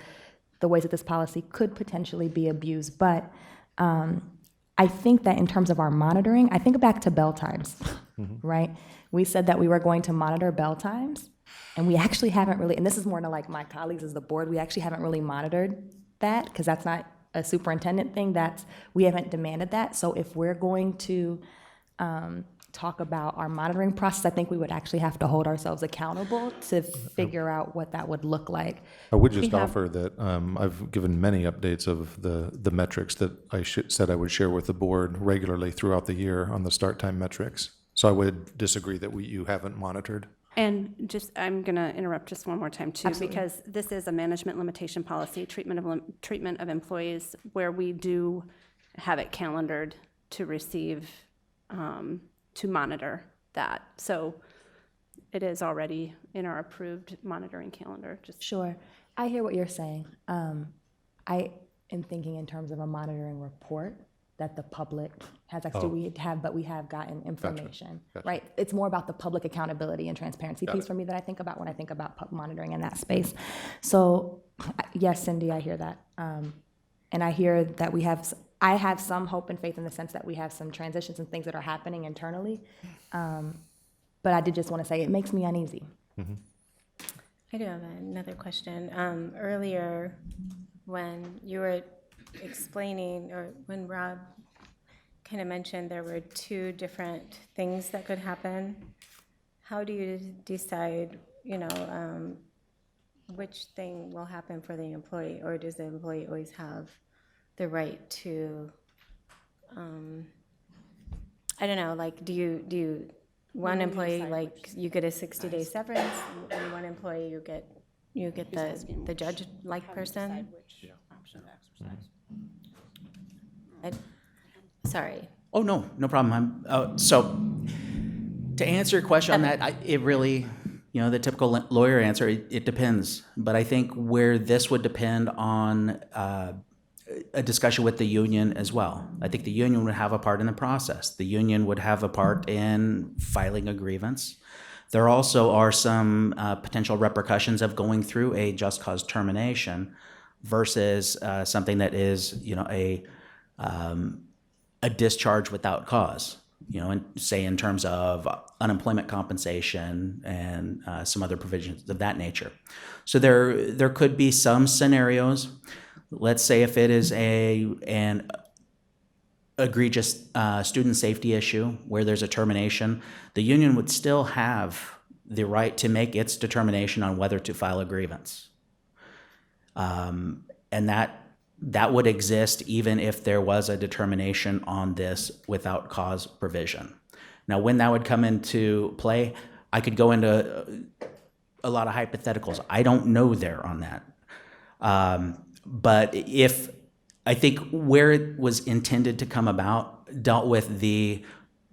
the ways that this policy could potentially be abused. But I think that in terms of our monitoring, I think back to bell times, right? We said that we were going to monitor bell times, and we actually haven't really, and this is more to like my colleagues as the board, we actually haven't really monitored that, because that's not a superintendent thing, we haven't demanded that. So if we're going to talk about our monitoring process, I think we would actually have to hold ourselves accountable to figure out what that would look like. I would just offer that I've given many updates of the metrics that I said I would share with the board regularly throughout the year on the start time metrics. So I would disagree that you haven't monitored. And just, I'm going to interrupt just one more time too, Absolutely. because this is a management limitation policy, treatment of employees, where we do have it calendared to receive, to monitor that. So it is already in our approved monitoring calendar. Just Sure. I hear what you're saying. I am thinking in terms of a monitoring report that the public has access to. We have gotten information, Gotcha. right? It's more about the public accountability and transparency piece for me that I think about when I think about monitoring in that space. So yes, Cindy, I hear that. And I hear that I have some hope and faith in the sense that we have some transitions and things that are happening internally. But I did just want to say it makes me uneasy. I do have another question. Earlier, when you were explaining, or when Rob kind of mentioned there were two different things that could happen, how do you decide, which thing will happen for the employee, or does the employee always have the right to, I don't know, like, do you one employee, like, you get a 60-day severance, and one employee you get the judge-like person? Sorry. Oh, no problem. So to answer your question on that, it really, the typical lawyer answer, it depends. But I think where this would depend on a discussion with the union as well. I think the union would have a part in the process. The union would have a part in filing a grievance. There also are some potential repercussions of going through a just cause termination versus something that is, a discharge without cause, and say in terms of unemployment compensation and some other provisions of that nature. So there could be some scenarios. Let's say if it is an egregious student safety issue where there's a termination, the union would still have the right to make its determination on whether to file a grievance. And that would exist even if there was a determination on this without cause provision. Now, when that would come into play, I could go into a lot of hypotheticals. I don't know there on that. But I think where it was intended to come about dealt with the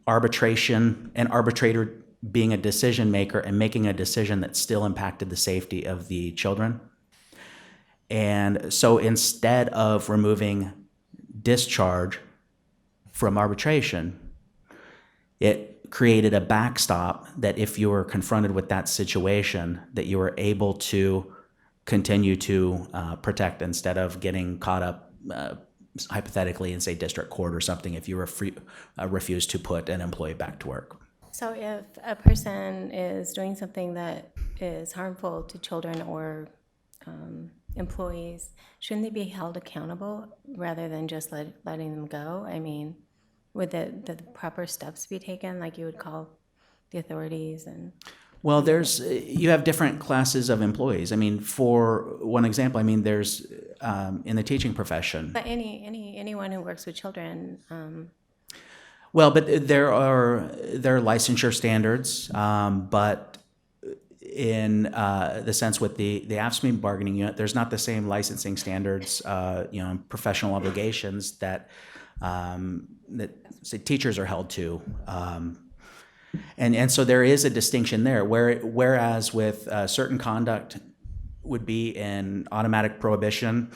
arbitration and arbitrator being a decision maker and making a decision that still impacted the safety of the children. And so instead of removing discharge from arbitration, it created a backstop that if you were confronted with that situation, that you were able to continue to protect instead of getting caught up hypothetically in, say, district court or something if you refuse to put an employee back to work. So if a person is doing something that is harmful to children or employees, shouldn't they be held accountable rather than just letting them go? I mean, would the proper steps be taken, like you would call the authorities and... Well, you have different classes of employees. I mean, for one example, there's in the teaching profession. But anyone who works with children. Well, but there are licensure standards, but in the sense with the AFSCME bargaining unit, there's not the same licensing standards, professional obligations that say teachers are held to. And so there is a distinction there, whereas with certain conduct would be an automatic prohibition,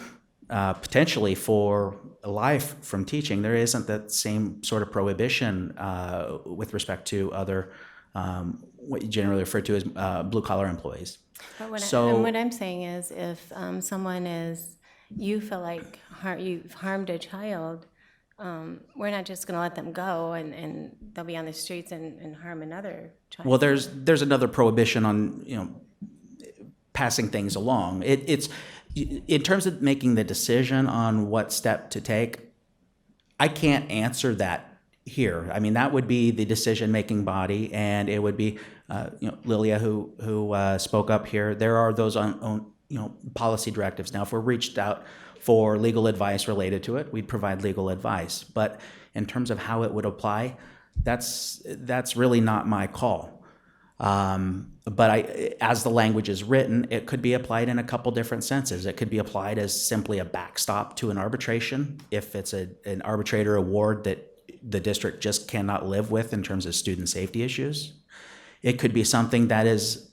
potentially for life from teaching. There isn't that same sort of prohibition with respect to other what you generally refer to as blue-collar employees. But what, So- and what I'm saying is, if someone is, you feel like you've harmed a child, we're not just going to let them go and they'll be on the streets and harm another child. Well, there's another prohibition on, passing things along. It's in terms of making the decision on what step to take, I can't answer that here. I mean, that would be the decision-making body, and it would be, Lilia who spoke up here. There are those policy directives. Now, if we're reached out for legal advice related to it, we'd provide legal advice. But in terms of how it would apply, that's really not my call. But as the language is written, it could be applied in a couple different senses. It could be applied as simply a backstop to an arbitration if it's an arbitrator award that the district just cannot live with in terms of student safety issues. It could be something that is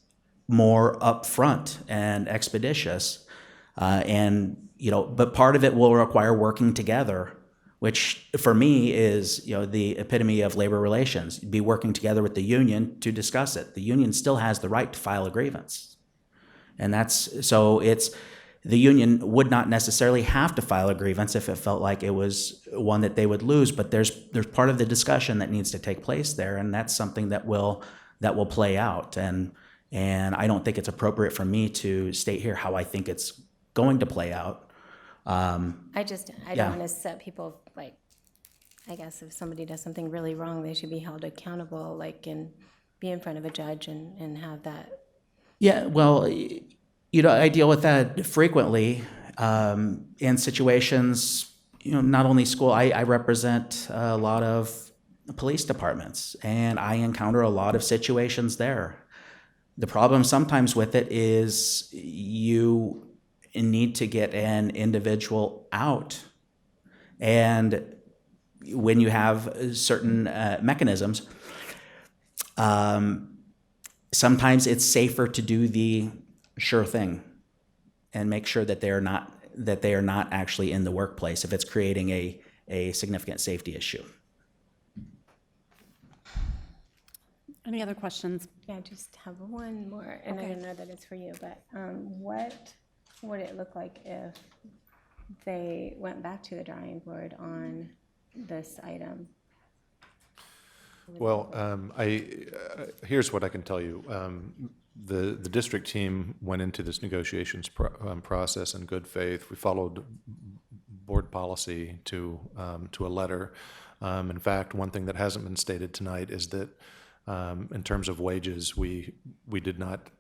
more upfront and expeditious, but part of it will require working together, which for me is, the epitome of labor relations. Be working together with the union to discuss it. The union still has the right to file a grievance. And the union would not necessarily have to file a grievance if it felt like it was one that they would lose, but there's part of the discussion that needs to take place there, and that's something that will play out. And I don't think it's appropriate for me to state here how I think it's going to play out. I don't want to set people, like, I guess if somebody does something really wrong, they should be held accountable, and be in front of a judge and have that. Yeah, well, I deal with that frequently in situations, not only school. I represent a lot of police departments, and I encounter a lot of situations there. The problem sometimes with it is you need to get an individual out. And when you have certain mechanisms, sometimes it's safer to do the sure thing and make sure that they are not actually in the workplace if it's creating a significant safety issue. Any other questions? Yeah, just have one more, and I don't know that it's for you, but what would it look like if they went back to the drawing board on this item? Well, here's what I can tell you. The district team went into this negotiations process in good faith. We followed board policy to a letter. In fact, one thing that hasn't been stated tonight is that in terms of wages, we did not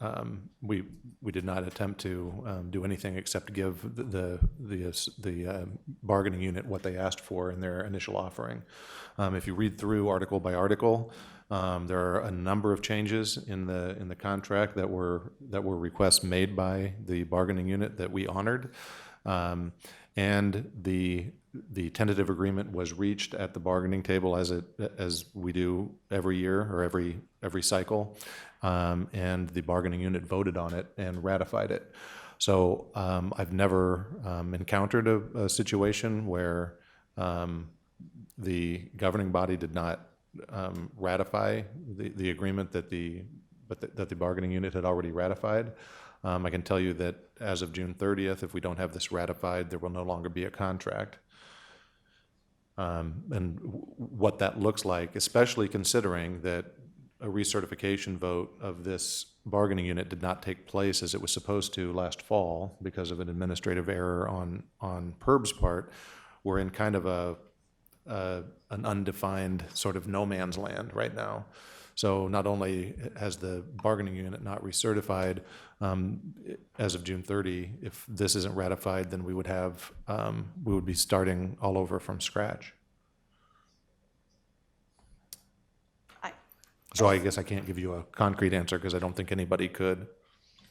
attempt to do anything except give the bargaining unit what they asked for in their initial offering. If you read through article by article, there are a number of changes in the contract that were requests made by the bargaining unit that we honored, and the tentative agreement was reached at the bargaining table as we do every year or every cycle. And the bargaining unit voted on it and ratified it. So I've never encountered a situation where the governing body did not ratify the agreement that the bargaining unit had already ratified. I can tell you that as of June 30th, if we don't have this ratified, there will no longer be a contract. And what that looks like, especially considering that a recertification vote of this bargaining unit did not take place as it was supposed to last fall because of an administrative error on PERB's part. We're in kind of an undefined sort of no man's land right now. So not only has the bargaining unit not recertified as of June 30, if this isn't ratified, then we would be starting all over from scratch. So I guess I can't give you a concrete answer because I don't think anybody could.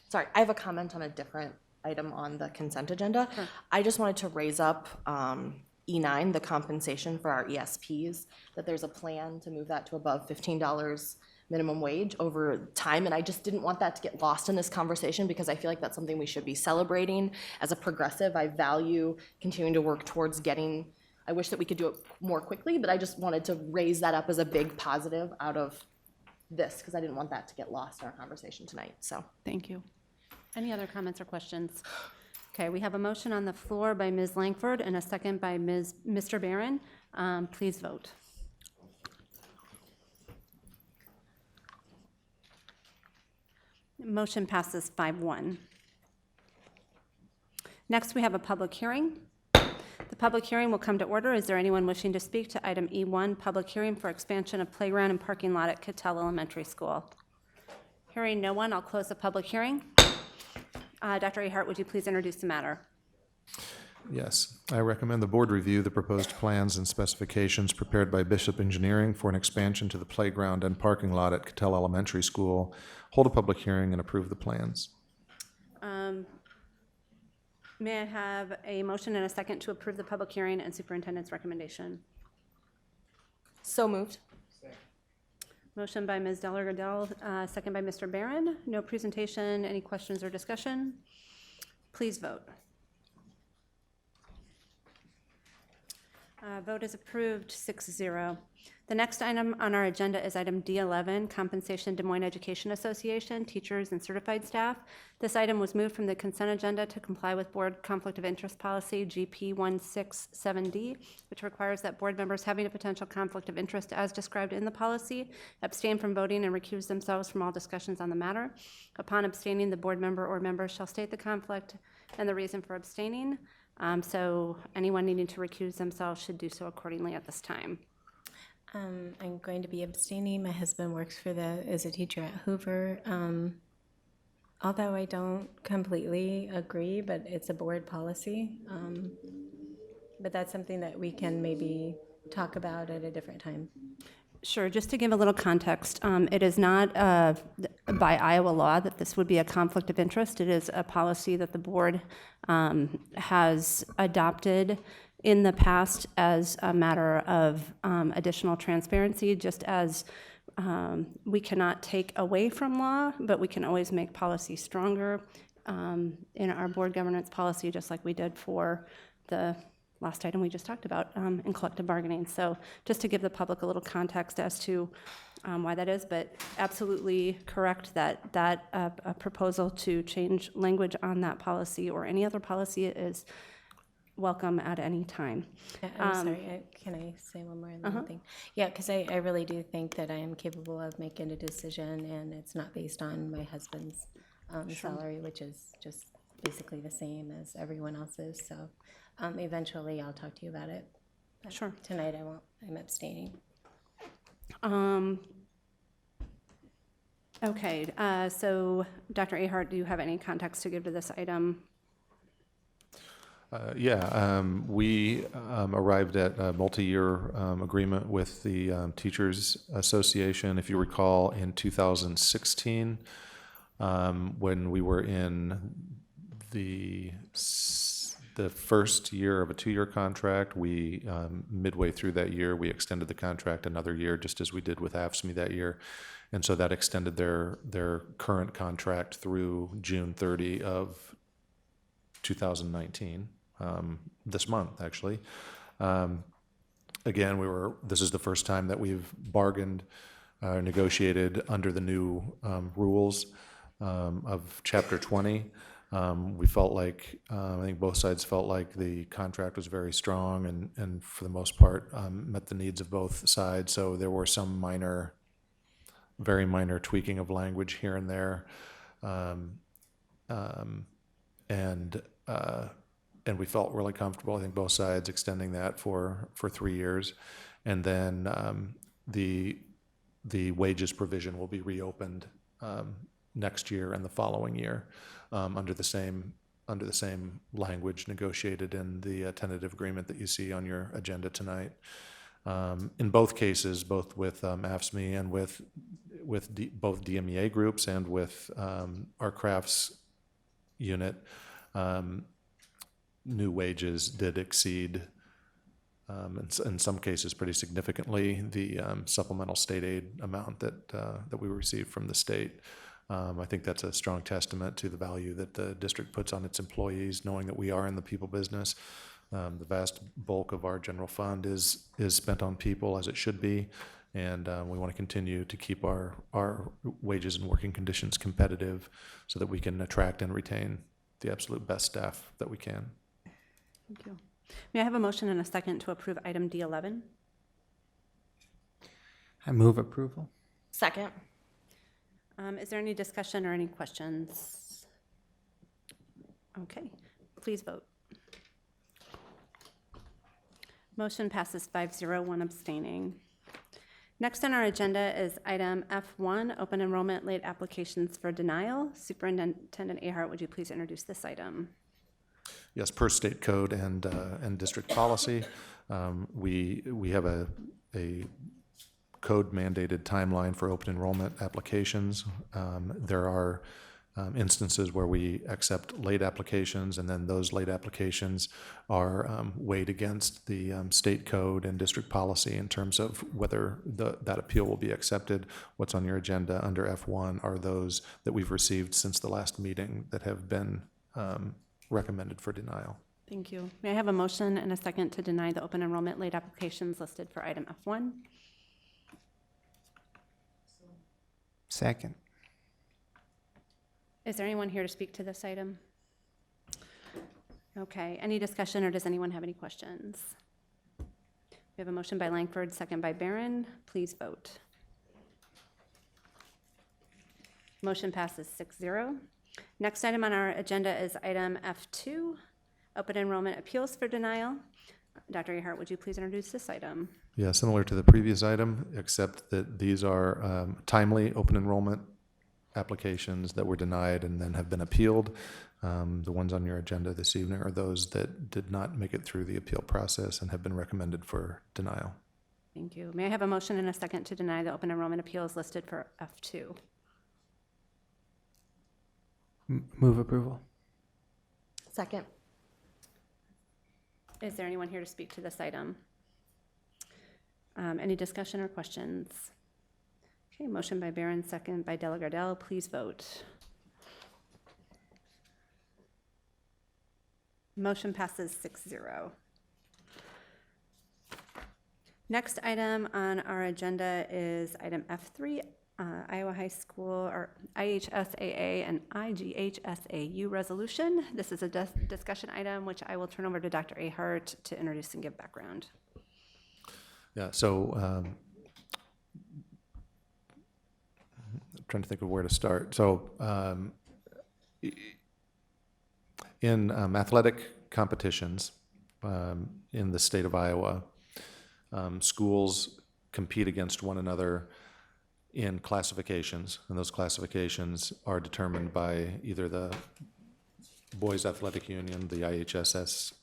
Sorry, I have a comment on a different item on the consent agenda. I just wanted to raise up E9, the compensation for our ESPs, that there's a plan to move that to above $15 minimum wage over time, and I just didn't want that to get lost in this conversation because I feel like that's something we should be celebrating. As a progressive, I value continuing to work towards getting, I wish that we could do it more quickly, but I just wanted to raise that up as a big positive out of this, because I didn't want that to get lost in our conversation tonight, so. Thank you. Any other comments or questions? Okay, we have a motion on the floor by Ms. Langford and a second by Mr. Barron. Please vote. Motion passes 5-1. Next, we have a public hearing. The public hearing will come to order. Is there anyone wishing to speak to item E1, public hearing for expansion of playground and parking lot at Cattell Elementary School? Hearing no one, I'll close the public hearing. Dr. Ahart, would you please introduce the matter? Yes, I recommend the board review the proposed plans and specifications prepared by Bishop Engineering for an expansion to the playground and parking lot at Cattell Elementary School, hold a public hearing, and approve the plans. May I have a motion and a second to approve the public hearing and superintendent's recommendation? So moved. Motion by Ms. Delgado, second by Mr. Barron. No presentation, any questions or discussion? Please vote. Vote is approved, 6-0. The next item on our agenda is item D11, Compensation Des Moines Education Association, Teachers and Certified Staff. This item was moved from the consent agenda to comply with Board Conflict of Interest Policy GP 167D, which requires that board members having a potential conflict of interest as described in the policy abstain from voting and recuse themselves from all discussions on the matter. Upon abstaining, the board member or members shall state the conflict and the reason for abstaining. So anyone needing to recuse themselves should do so accordingly at this time. I'm going to be abstaining. My husband works as a teacher at Hoover. Although I don't completely agree, but it's a board policy. But that's something that we can maybe talk about at a different time. Sure, just to give a little context, it is not by Iowa law that this would be a conflict of interest. It is a policy that the board has adopted in the past as a matter of additional transparency, just as we cannot take away from law, but we can always make policy stronger in our board governance policy, just like we did for the last item we just talked about in collective bargaining. So just to give the public a little context as to why that is, but absolutely correct that a proposal to change language on that policy or any other policy is welcome at any time. I'm sorry, can I say one more thing? Yeah, because I really do think that I am capable of making a decision, and it's not based on my husband's salary, which is just basically the same as everyone else's. So eventually I'll talk to you about it. But Sure. Tonight I won't. I'm abstaining. Okay, so Dr. Ahart, do you have any context to give to this item? We arrived at a multi-year agreement with the Teachers Association, if you recall, in 2016, when we were in the first year of a 2-year contract. We midway through that year, we extended the contract another year, just as we did with AFSCME that year, and so that extended their current contract through June 30 of 2019. This month, actually. Again, this is the first time that we've bargained, negotiated under the new rules of Chapter 20. We felt like, I think both sides felt like the contract was very strong and for the most part met the needs of both sides. So there were some very minor tweaking of language here and there. And we felt really comfortable, I think both sides, extending that for 3 years. And then the wages provision will be reopened next year and the following year under the same language negotiated in the tentative agreement that you see on your agenda tonight. In both cases, both with AFSCME and with both DMEA groups and with our crafts unit, new wages did exceed, in some cases pretty significantly, the supplemental state aid amount that we received from the state. I think that's a strong testament to the value that the district puts on its employees, knowing that we are in the people business. The vast bulk of our general fund is spent on people, as it should be, And we want to continue to keep our wages and working conditions competitive so that we can attract and retain the absolute best staff that we can. Thank you. May I have a motion and a second to approve item D11? I move approval. Second. Is there any discussion or any questions? Okay, please vote. Motion passes 5-0, one abstaining. Next on our agenda is item F1, open enrollment late applications for denial. Superintendent Ahart, would you please introduce this item? Yes, per state code and district policy, we have a code mandated timeline for open enrollment applications. There are instances where we accept late applications, and then those late applications are weighed against the state code and district policy in terms of whether that appeal will be accepted. What's on your agenda under F1 are those that we've received since the last meeting that have been recommended for denial. Thank you. May I have a motion and a second to deny the open enrollment late applications listed for item F1? Second. Is there anyone here to speak to this item? Okay, any discussion, or does anyone have any questions? We have a motion by Langford, second by Barron. Please vote. Motion passes 6-0. Next item on our agenda is item F2, open enrollment appeals for denial. Dr. Ahart, would you please introduce this item? Yeah, similar to the previous item, except that these are timely open enrollment applications that were denied and then have been appealed. The ones on your agenda this evening are those that did not make it through the appeal process and have been recommended for denial. Thank you. May I have a motion and a second to deny the open enrollment appeals listed for F2? Move approval. Second. Is there anyone here to speak to this item? Any discussion or questions? Okay, motion by Barron, second by Delagardelle. Please vote. Motion passes 6-0. Next item on our agenda is item F3, Iowa High School, or IHSAA and IGHSAU resolution. This is a discussion item, which I will turn over to Dr. Ahart to introduce and give background. Yeah, so I'm trying to think of where to start. So in athletic competitions in the state of Iowa, schools compete against one another in classifications, and those classifications are determined by either the Boys Athletic Union, the IHSS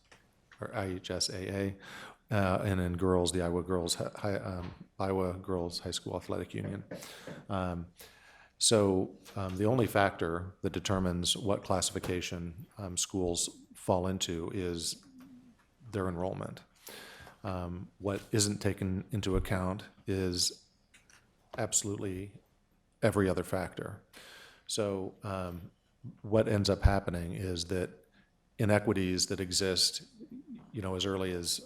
or IHSAA, and in girls, the Iowa Girls High School Athletic Union. So the only factor that determines what classification schools fall into is their enrollment. What isn't taken into account is absolutely every other factor. So what ends up happening is that inequities that exist, as early as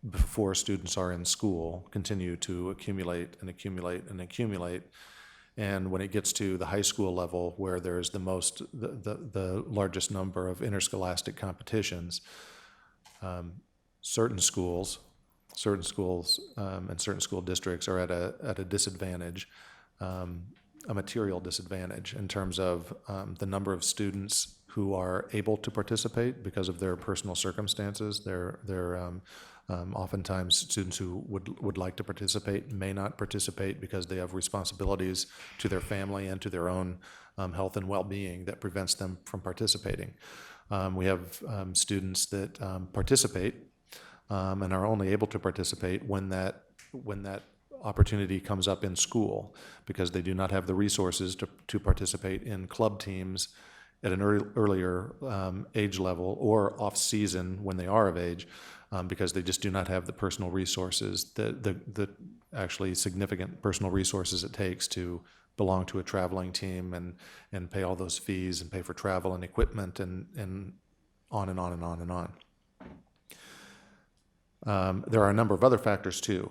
before students are in school continue to accumulate and accumulate and accumulate. And when it gets to the high school level, where there's the largest number of interscholastic competitions, certain schools and certain school districts are at a disadvantage, a material disadvantage in terms of the number of students who are able to participate because of their personal circumstances. They're oftentimes students who would like to participate may not participate because they have responsibilities to their family and to their own health and well-being that prevents them from participating. We have students that participate and are only able to participate when that opportunity comes up in school, because they do not have the resources to participate in club teams at an earlier age level, or off-season when they are of age, because they just do not have the personal resources, the actually significant personal resources it takes to belong to a traveling team and pay all those fees and pay for travel and equipment and on and on and on and on. There are a number of other factors too.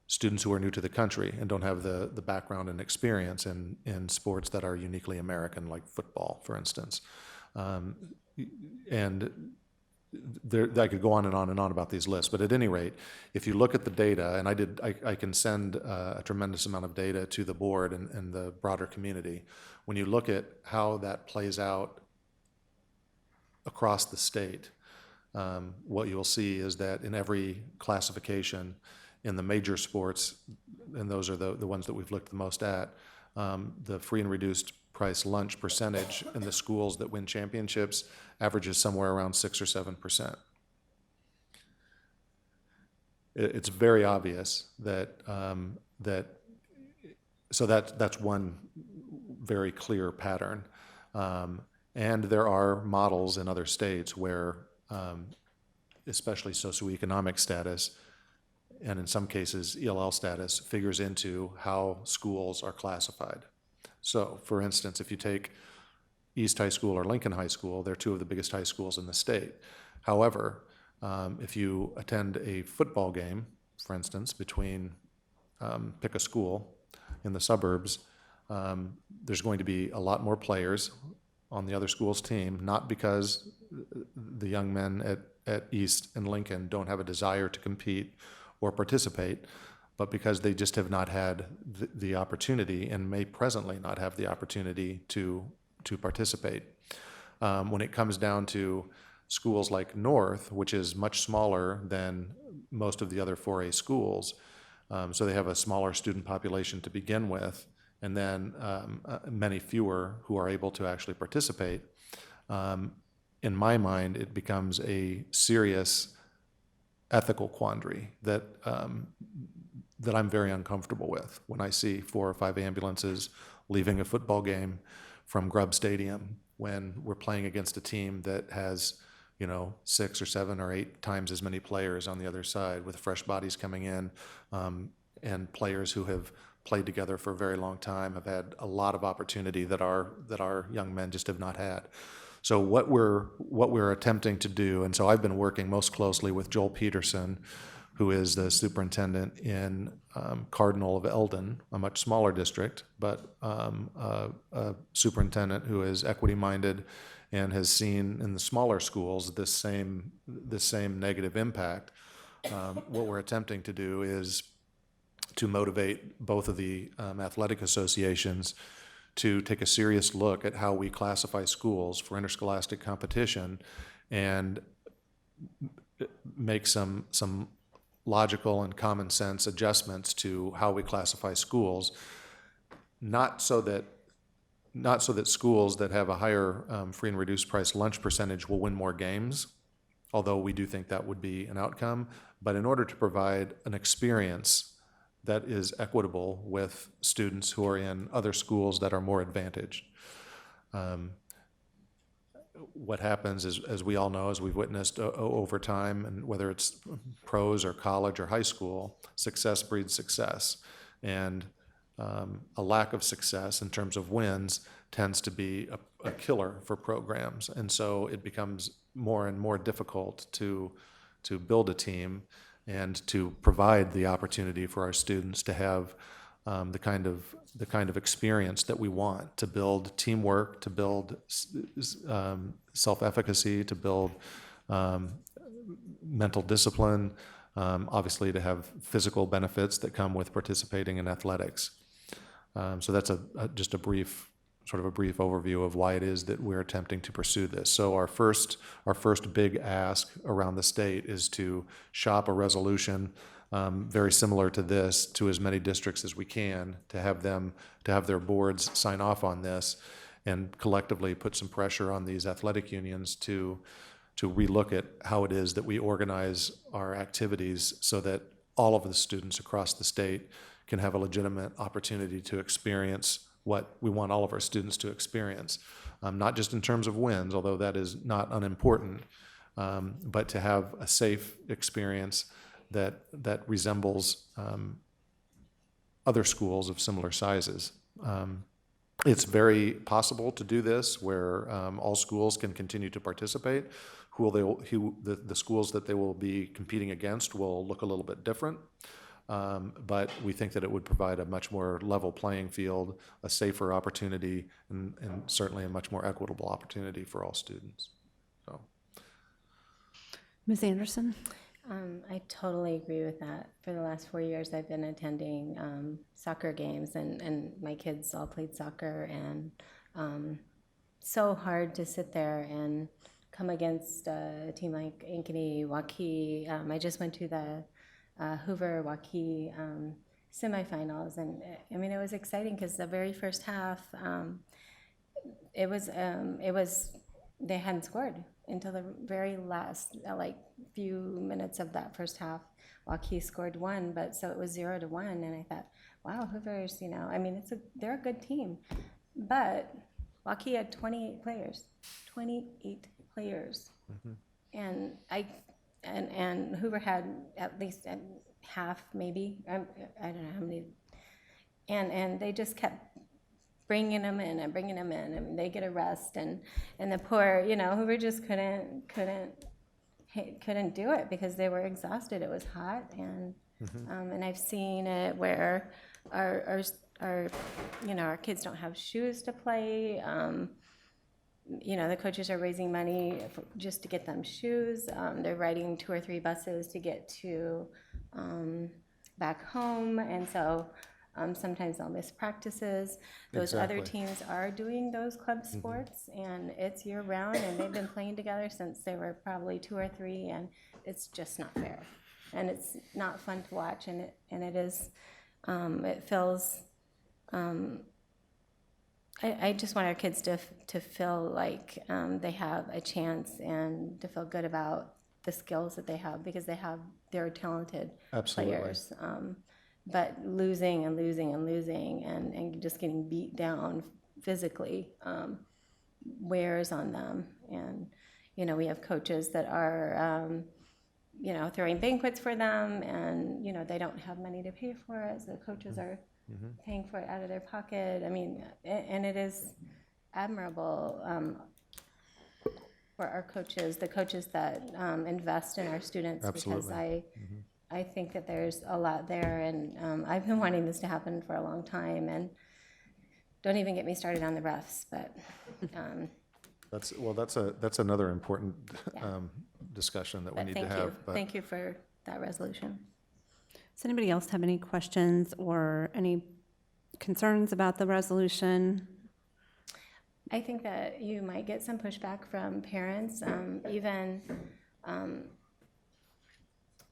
students who are new to the country and don't have the background and experience in sports that are uniquely American, like football, for instance. And I could go on and on and on about these lists, but at any rate, if you look at the data, and I can send a tremendous amount of data to the board and the broader community. When you look at how that plays out across the state, what you'll see is that in every classification in the major sports, and those are the ones that we've looked the most at, the free and reduced price lunch percentage in the schools that win championships averages somewhere around 6 or 7%. It's very obvious that so that's one very clear pattern, and there are models in other states where, especially socioeconomic status, and in some cases ELL status, figures into how schools are classified. So, for instance, if you take East High School or Lincoln High School, they're two of the biggest high schools in the state. However, if you attend a football game, for instance, between, pick a school in the suburbs, there's going to be a lot more players on the other school's team, not because the young men at East and Lincoln don't have a desire to compete or participate, but because they just have not had the opportunity and may presently not have the opportunity to participate. When it comes down to schools like North, which is much smaller than most of the other 4A schools, so they have a smaller student population to begin with, and then many fewer who are able to actually participate. In my mind, it becomes a serious ethical quandary that I'm very uncomfortable with when I see 4 or 5 ambulances leaving a football game from Grubb Stadium when we're playing against a team that has, 6 or 7 or 8 times as many players on the other side, with fresh bodies coming in, and players who have played together for a very long time, have had a lot of opportunity that our young men just have not had. So what we're attempting to do, and so I've been working most closely with Joel Peterson, who is the superintendent in Cardinal of Eldon, a much smaller district, but a superintendent who is equity-minded and has seen in the smaller schools this same negative impact. What we're attempting to do is to motivate both of the athletic associations to take a serious look at how we classify schools for interscholastic competition and make some logical and common sense adjustments to how we classify schools, not so that schools that have a higher free and reduced price lunch percentage will win more games, although we do think that would be an outcome, but in order to provide an experience that is equitable with students who are in other schools that are more advantaged. What happens is, as we all know, as we've witnessed over time, and whether it's pros or college or high school, success breeds success. And a lack of success in terms of wins tends to be a killer for programs. And so it becomes more and more difficult to build a team and to provide the opportunity for our students to have the kind of experience that we want, to build teamwork, to build self-efficacy, to build mental discipline, obviously to have physical benefits that come with participating in athletics. So that's just a brief overview of why it is that we're attempting to pursue this. So our first big ask around the state is to shop a resolution very similar to this to as many districts as we can, to have their boards sign off on this and collectively put some pressure on these athletic unions to relook at how it is that we organize our activities so that all of the students across the state can have a legitimate opportunity to experience what we want all of our students to experience, not just in terms of wins, although that is not unimportant, but to have a safe experience that resembles other schools of similar sizes. It's very possible to do this where all schools can continue to participate. The schools that they will be competing against will look a little bit different. But we think that it would provide a much more level playing field, a safer opportunity, and certainly a much more equitable opportunity for all students. So, Ms. Anderson? I totally agree with that. For the last 4 years, I've been attending soccer games, and my kids all played soccer, and so hard to sit there and come against a team like Ankeny, Waukee. I just went to the Hoover Waukee semifinals, and I mean, it was exciting because the very first half, it was they hadn't scored until the very last like few minutes of that first half. Waukee scored one, but so it was 0-1, and I thought, wow, Hoover's, I mean, they're a good team, but Waukee had 28 players, and Hoover had at least half, maybe, I don't know how many, and they just kept bringing them in and bringing them in, and they get a rest, and the poor, Hoover just couldn't do it because they were exhausted. It was hot, and I've seen it where our kids don't have shoes to play. The coaches are raising money just to get them shoes. They're riding 2 or 3 buses to get to back home, and so sometimes they'll miss practices. Those other teams are doing those club sports, and it's year round, and they've been playing together since they were probably 2 or 3, and it's just not fair, and it's not fun to watch, and it is. It feels. I just want our kids to feel like they have a chance and to feel good about the skills that they have, because they're talented players. But losing and losing and losing and just getting beat down physically wears on them. And, we have coaches that are, throwing banquets for them, and, they don't have money to pay for it. So the coaches are paying for it out of their pocket. I mean, and it is admirable for our coaches, the coaches that invest in our students. Absolutely. Because I think that there's a lot there, and I've been wanting this to happen for a long time, and don't even get me started on the refs, but. That's another important discussion that we need to have. But Thank you for that resolution. Does anybody else have any questions or any concerns about the resolution? I think that you might get some pushback from parents, even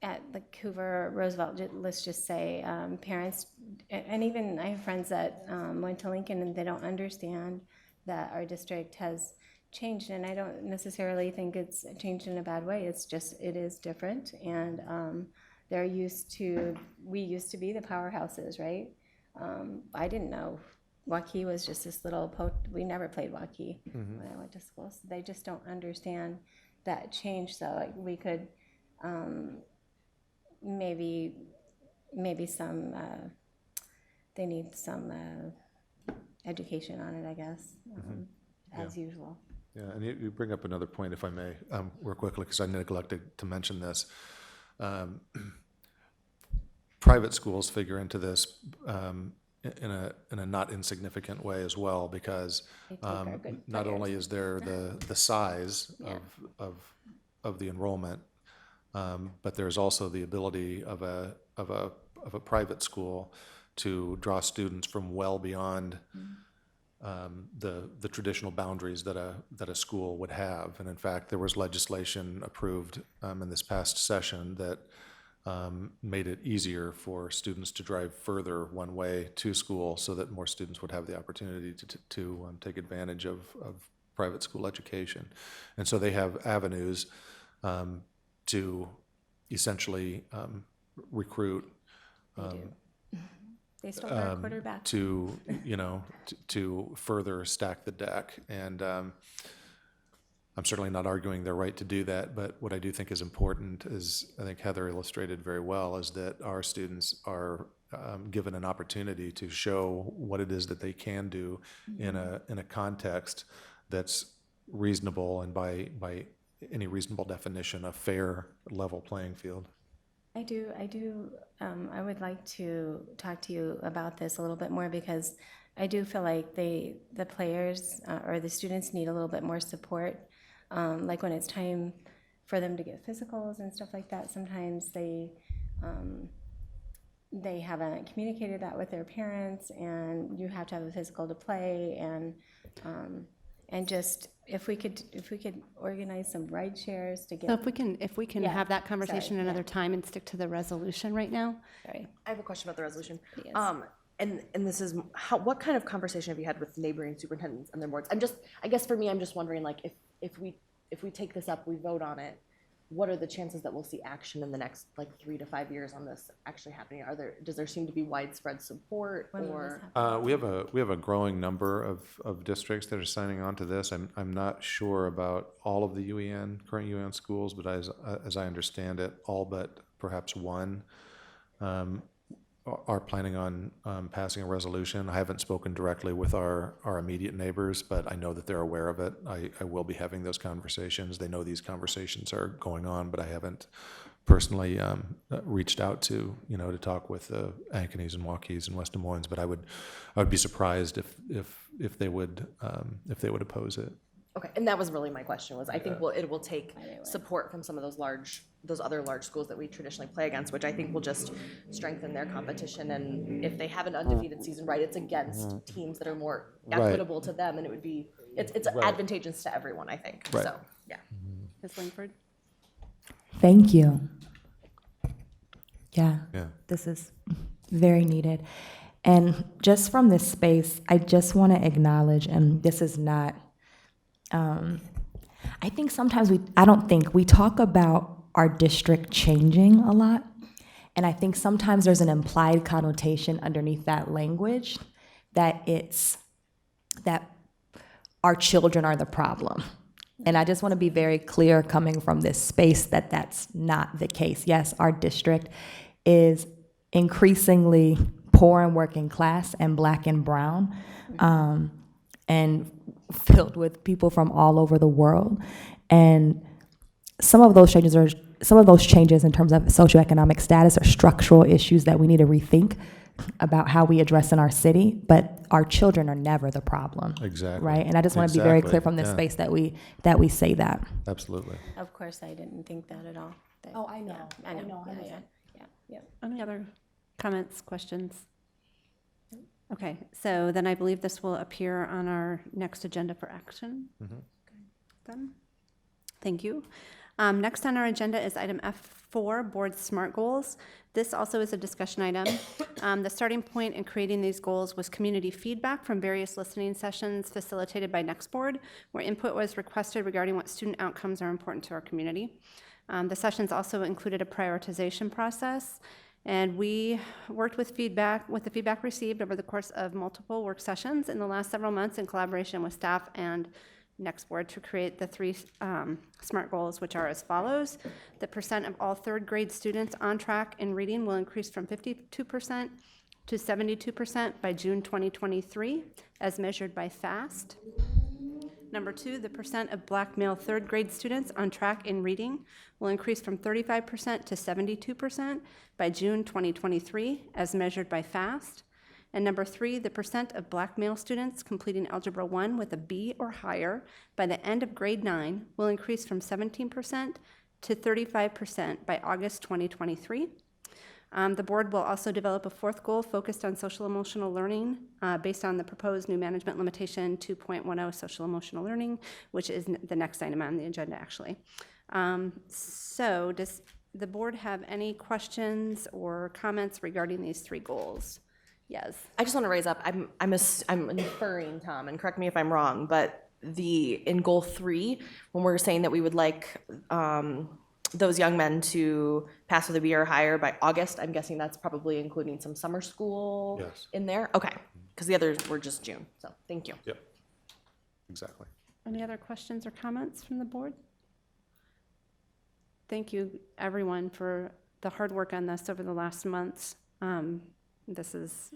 at the Hoover, Roosevelt, let's just say, parents, and even I have friends that went to Lincoln, and they don't understand that our district has changed, and I don't necessarily think it's changed in a bad way. It's just, it is different, and we used to be the powerhouses, right? I didn't know Waukee was just this little we never played Waukee when I went to school, so they just don't understand that change. So like we could maybe some they need some education on it, I guess, as usual. yeah, and you bring up another point, if I may, real quickly, because I neglected to mention this. Private schools figure into this in a not insignificant way as well, because not only is there the size of the enrollment, but there's also the ability of a private school to draw students from well beyond the traditional boundaries that a school would have. And in fact, there was legislation approved in this past session that made it easier for students to drive further one way to school, so that more students would have the opportunity to take advantage of private school education. And so they have avenues to essentially recruit They do. They still have a quarterback. to further stack the deck. And I'm certainly not arguing their right to do that, but what I do think is important is, I think Heather illustrated very well, is that our students are given an opportunity to show what it is that they can do in a context that's reasonable, and by any reasonable definition, a fair, level playing field. I do. I would like to talk to you about this a little bit more because I do feel like the players or the students need a little bit more support. Like when it's time for them to get physicals and stuff like that, sometimes they haven't communicated that with their parents, and you have to have a physical to play, and just if we could organize some ride shares to get. So if we can Yeah, have that conversation sorry, another time and stick to the resolution right now. Sorry. I have a question about the resolution. Yes. And this is what kind of conversation have you had with neighboring superintendents and their boards? I guess for me, I'm just wondering, like, if we take this up, we vote on it, what are the chances that we'll see action in the next like 3 to 5 years on this actually happening? Does there seem to be widespread support, When will or? this happen? We have a growing number of districts that are signing on to this. I'm not sure about all of the current UAN schools, but as I understand it, all but perhaps one are planning on passing a resolution. I haven't spoken directly with our immediate neighbors, but I know that they're aware of it. I will be having those conversations. They know these conversations are going on, but I haven't personally reached out to talk with the Ankeneys and Waukees and West Des Moines. But I would be surprised if they would oppose it. Okay, and that was really my question, was I think it will take support from some of those other large schools that we traditionally play against, which I think will just strengthen their competition. And if they have an undefeated season, right, it's against teams that are more equitable to them, and it's advantageous to everyone, I think. Right. So, yeah. Ms. Langford? Thank you. Yeah, Yeah. this is very needed. And just from this space, I just want to acknowledge, and this is not, I think sometimes we talk about our district changing a lot. And I think sometimes there's an implied connotation underneath that language that our children are the problem. And I just want to be very clear coming from this space that that's not the case. Yes, our district is increasingly poor and working class and Black and brown, and filled with people from all over the world. And some of those changes in terms of socioeconomic status are structural issues that we need to rethink about how we address in our city, but our children are never the problem. Exactly. Right? And I just want to be very clear Exactly. from this Yeah. space that we say that. Absolutely. Of course, I didn't think that at all. Oh, I know. Yeah, I know. Yeah. Any other comments, questions? Okay, so then I believe this will appear on our next agenda for action. Then, thank you. Next on our agenda is item F4, Board SMART Goals. This also is a discussion item. The starting point in creating these goals was community feedback from various listening sessions facilitated by Next Board, where input was requested regarding what student outcomes are important to our community. The sessions also included a prioritization process, and we worked with the feedback received over the course of multiple work sessions in the last several months in collaboration with staff and Next Board to create the 3 SMART goals, which are as follows. The percent of all 3rd grade students on track in reading will increase from 52% to 72% by June 2023, as measured by FAST. Number 2, the percent of Black male 3rd grade students on track in reading will increase from 35% to 72% by June 2023, as measured by FAST. And number 3, the percent of Black male students completing Algebra 1 with a B or higher by the end of grade 9 will increase from 17% to 35% by August 2023. The board will also develop a 4th goal focused on social emotional learning based on the proposed new management limitation 2.10 social emotional learning, which is the next item on the agenda, actually. So does the board have any questions or comments regarding these 3 goals? Yes. I just want to raise up, I'm inferring, Tom, and correct me if I'm wrong, but in goal 3, when we're saying that we would like those young men to pass with a B or higher by August, I'm guessing that's probably including some summer school in there? Okay, because the others were just June, so thank you. Yep. Exactly. Any other questions or comments from the board? Thank you, everyone, for the hard work on this over the last months. This is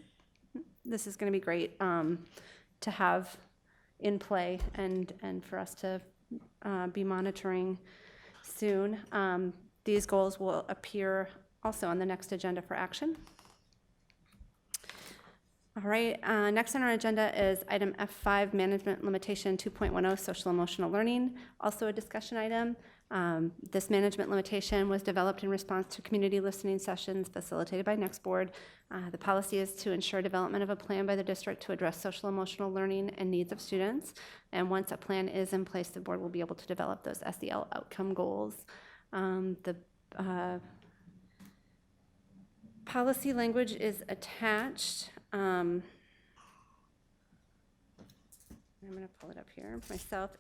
going to be great to have in play and for us to be monitoring soon. These goals will appear also on the next agenda for action. All right, next on our agenda is item F5, Management Limitation 2.10, Social Emotional Learning, also a discussion item. This management limitation was developed in response to community listening sessions facilitated by Next Board. The policy is to ensure development of a plan by the district to address social emotional learning and needs of students. And once a plan is in place, the board will be able to develop those SEL outcome goals. The policy language is attached. I'm going to pull it up here myself.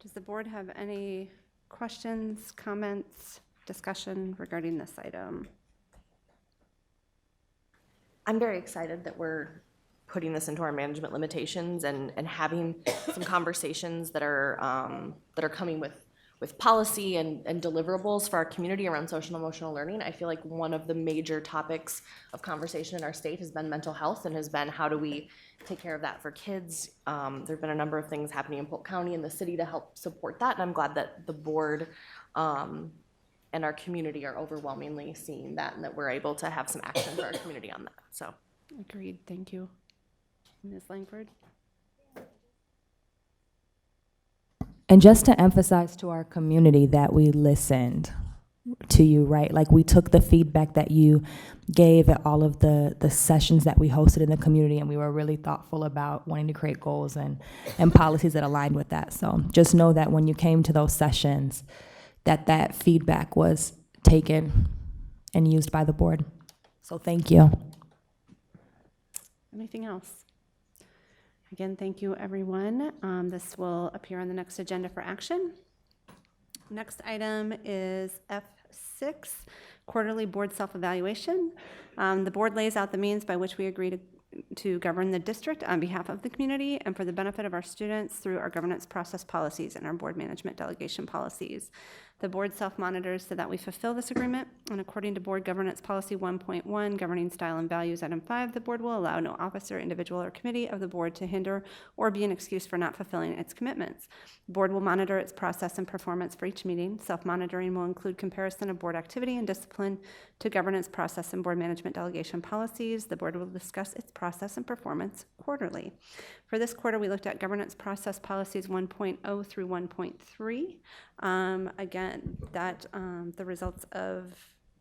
Does the board have any questions, comments, discussion regarding this item? I'm very excited that we're putting this into our management limitations and having some conversations that are coming with policy and deliverables for our community around social and emotional learning. I feel like one of the major topics of conversation in our state has been mental health and has been how do we take care of that for kids. There have been a number of things happening in Polk County and the city to help support that, and I'm glad that the board and our community are overwhelmingly seeing that and that we're able to have some action for our community on that. So, Agreed, thank you. Ms. Langford? And just to emphasize to our community that we listened to you, right? Like we took the feedback that you gave at all of the sessions that we hosted in the community, and we were really thoughtful about wanting to create goals and policies that aligned with that. So just know that when you came to those sessions, that feedback was taken and used by the board. So thank you. Anything else? Again, thank you, everyone. This will appear on the next agenda for action. Next item is F6, Quarterly Board Self-Evaluation. The board lays out the means by which we agree to govern the district on behalf of the community and for the benefit of our students through our governance process policies and our board management delegation policies. The board self-monitors so that we fulfill this agreement, and according to Board Governance Policy 1.1, Governing Style and Values, Item 5, the board will allow no officer, individual, or committee of the board to hinder or be an excuse for not fulfilling its commitments. The board will monitor its process and performance for each meeting. Self-monitoring will include comparison of board activity and discipline to governance process and board management delegation policies. The board will discuss its process and performance quarterly. For this quarter, we looked at governance process policies 1.0 through 1.3. Again, the results of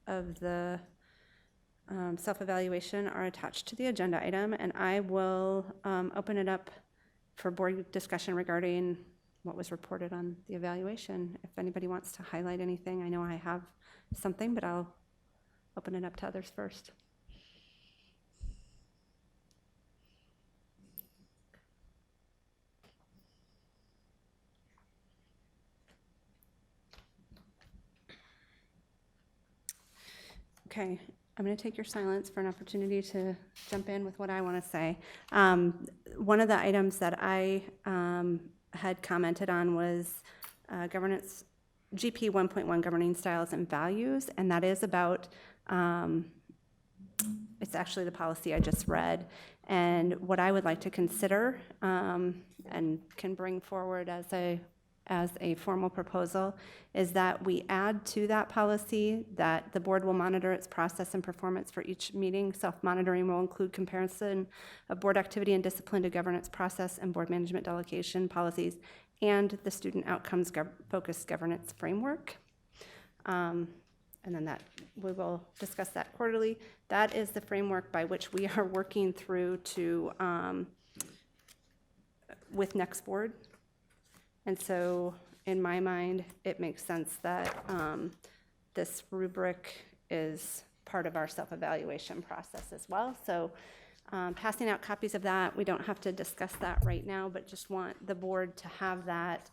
the self-evaluation are attached to the agenda item, and I will open it up for board discussion regarding what was reported on the evaluation. If anybody wants to highlight anything, I know I have something, but I'll open it up to others first. Okay, I'm going to take your silence for an opportunity to jump in with what I want to say. One of the items that I had commented on was governance, GP 1.1, Governing Styles and Values, and that is about, it's actually the policy I just read, and what I would like to consider and can bring forward as a formal proposal is that we add to that policy that the board will monitor its process and performance for each meeting. Self-monitoring will include comparison of board activity and discipline to governance process and board management delegation policies and the student outcomes focused governance framework. And then that we will discuss that quarterly. That is the framework by which we are working through to with Next Board. And so, in my mind, it makes sense that this rubric is part of our self-evaluation process as well. So, passing out copies of that, we don't have to discuss that right now, but just want the board to have that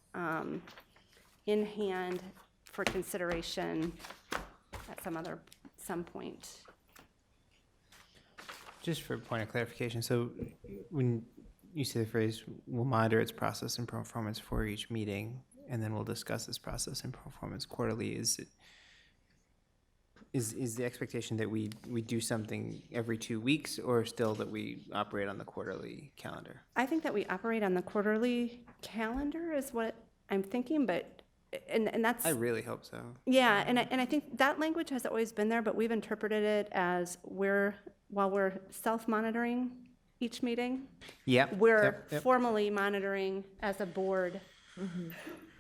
in hand for consideration at some point. Just for a point of clarification, so when you say the phrase, we'll monitor its process and performance for each meeting, and then we'll discuss this process and performance quarterly, is the expectation that we do something every 2 weeks, or still that we operate on the quarterly calendar? I think that we operate on the quarterly calendar is what I'm thinking, but and that's. I really hope so. Yeah, and I think that language has always been there, but we've interpreted it as while we're self-monitoring each meeting, Yep. we're yep. formally monitoring as a board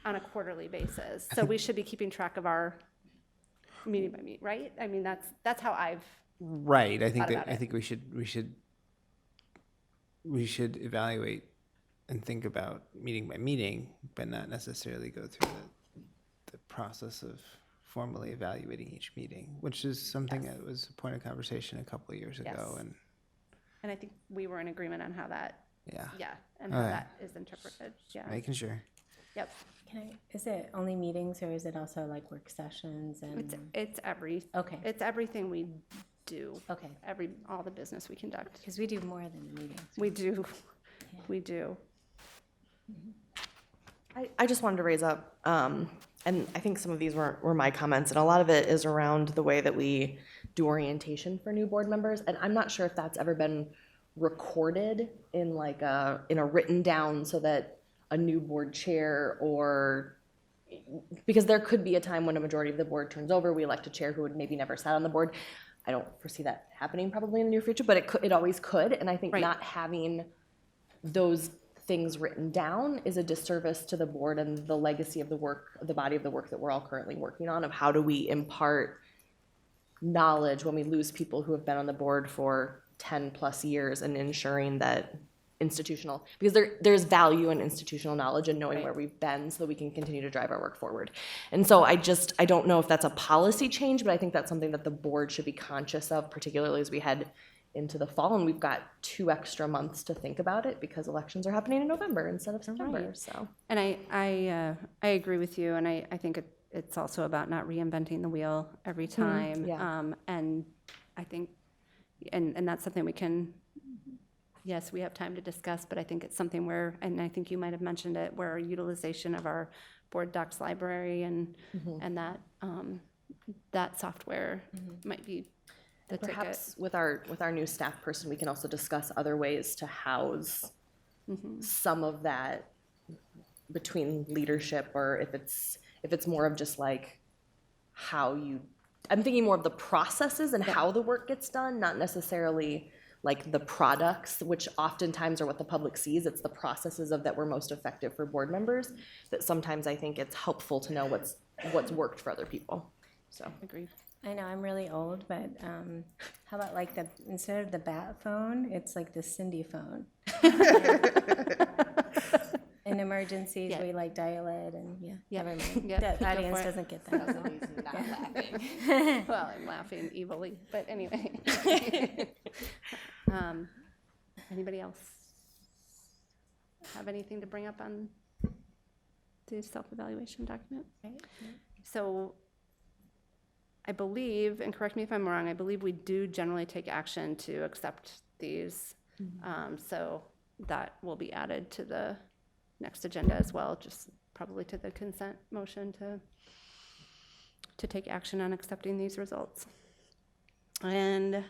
on a quarterly basis. So we should be keeping track of our meeting by meeting, right? I mean, that's how I've, Right. I think thought about I it. think we should evaluate and think about meeting by meeting, but not necessarily go through the process of formally evaluating each meeting, which is something that was a point of conversation a couple of years ago. Yes. And I think we were in agreement on how that, Yeah, and how Okay. that is interpreted, yeah. making sure. Yep, Is it only meetings or is it also like work sessions and? it's Okay, it's everything we do, okay, all the business we conduct. because we do more than meetings. We do, we do. I just wanted to raise up, and I think some of these were my comments, and a lot of it is around the way that we do orientation for new board members, and I'm not sure if that's ever been recorded in in a written down so that a new board chair because there could be a time when a majority of the board turns over, we elect a chair who had maybe never sat on the board. I don't foresee that happening probably in the near future, but it always could, and I think Right. not having those things written down is a disservice to the board and the legacy of the work, the body of the work that we're all currently working on, of how do we impart knowledge when we lose people who have been on the board for 10 plus years, and ensuring that because there's value in institutional knowledge and knowing where we've been so that we can continue to drive our work forward. And so I don't know if that's a policy change, but I think that's something that the board should be conscious of, particularly as we head into the fall, and we've got 2 extra months to think about it because elections are happening in November instead of September, so. And I agree with you, and I think it's also about not reinventing the wheel every time. yeah. And I think, and that's something we can, yes, we have time to discuss, but I think it's something where, and I think you might have mentioned it, where our utilization of our board docs library and that software might be the ticket. Perhaps with our new staff person, we can also discuss other ways to house some of that between leadership, or if it's more of just like I'm thinking more of the processes and how the work gets done, not necessarily like the products, which oftentimes are what the public sees. It's the processes that were most effective for board members that sometimes I think it's helpful to know what's worked for other people. So Agreed. I know, I'm really old, but how about like instead of the bat phone, it's like the Cindy phone? In emergencies, Yeah. we like dial it and, Yeah. never mind. Yeah, The go audience for it. doesn't get that. Well, I'm laughing evilly, but anyway. Anybody else have anything to bring up on the self-evaluation document? So I believe, and correct me if I'm wrong, I believe we do generally take action to accept these. So that will be added to the next agenda as well, just probably to the consent motion to take action on accepting these results. And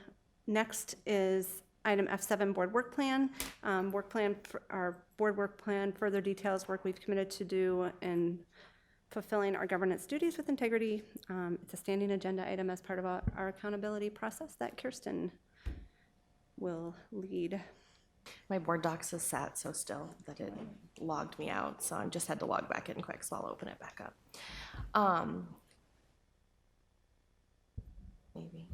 next is item F7, board work plan. Our board work plan further details work we've committed to do in fulfilling our governance duties with integrity. It's a standing agenda item as part of our accountability process that Kirsten will lead. my board docs is sat so still that it logged me out, so I just had to log back in quick, so I'll open it back up. Maybe.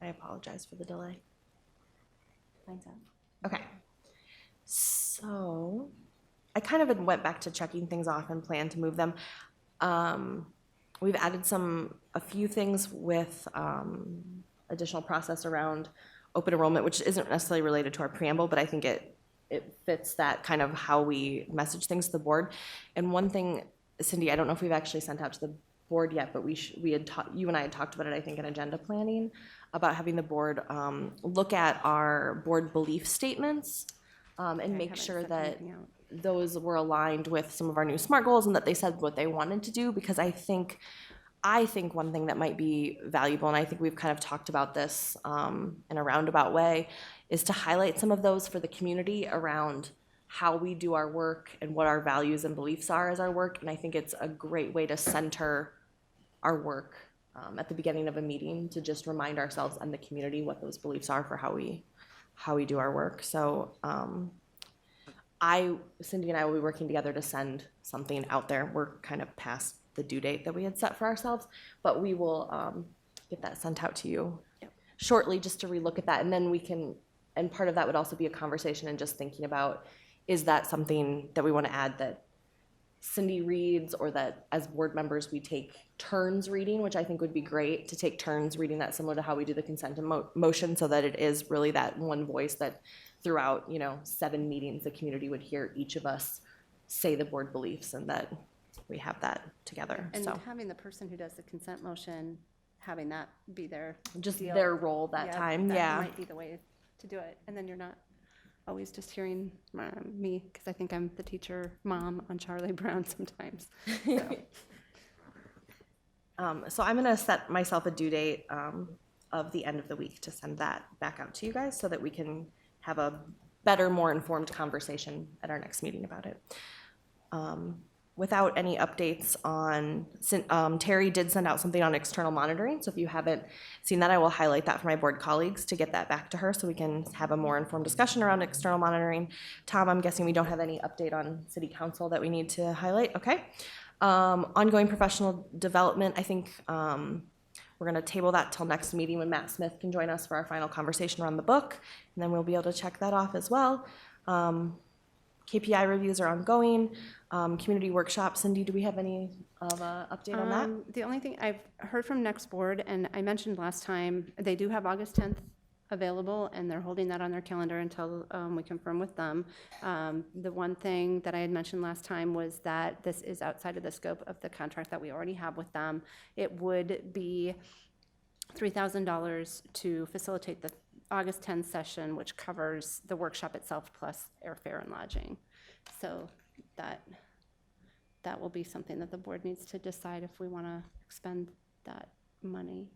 I apologize for the delay. Mine's up. Okay. So I kind of went back to checking things off and planned to move them. We've added a few things with additional process around open enrollment, which isn't necessarily related to our preamble, but I think it fits that kind of how we message things to the board. And one thing, Cindy, I don't know if we've actually sent out to the board yet, but you and I had talked about it, I think, in agenda planning, about having the board look at our board belief statements and make sure that those were aligned with some of our new SMART goals and that they said what they wanted to do, because I think one thing that might be valuable, and I think we've kind of talked about this in a roundabout way, is to highlight some of those for the community around how we do our work and what our values and beliefs are as our work. And I think it's a great way to center our work at the beginning of a meeting, to just remind ourselves and the community what those beliefs are for how we do our work. So Cindy and I will be working together to send something out there. We're kind of past the due date that we had set for ourselves, but we will get that sent out to you shortly, just to relook at that. And then we can, and part of that would also be a conversation and just thinking about, is that something that we want to add that Cindy reads, or that as board members we take turns reading, which I think would be great, to take turns reading that, similar to how we do the consent motion, so that it is really that one voice that throughout, 7 meetings, the community would hear each of us say the board beliefs, and that we have that together. And So having the person who does the consent motion, having that be their just deal. their role that time. That might be the way to do it. And then you're not always just hearing me, because I think I'm the teacher mom on Charlie Brown sometimes. So I'm gonna set myself a due date of the end of the week to send that back out to you guys, so that we can have a better, more informed conversation at our next meeting about it. Without any updates on, Terry did send out something on external monitoring, so if you haven't seen that, I will highlight that for my board colleagues to get that back to her, so we can have a more informed discussion around external monitoring. Tom, I'm guessing we don't have any update on city council that we need to highlight, okay? Ongoing professional development, I think we're gonna table that till next meeting when Matt Smith can join us for our final conversation around the book, and then we'll be able to check that off as well. KPI reviews are ongoing. Community workshop, Cindy, do we have any update on that? The only thing I've heard from Next Board, and I mentioned last time, they do have August 10th available, and they're holding that on their calendar until we confirm with them. The one thing that I had mentioned last time was that this is outside of the scope of the contract that we already have with them. It would be $3,000 to facilitate the August 10th session, which covers the workshop itself plus airfare and lodging. So that will be something that the board needs to decide if we want to expend that money.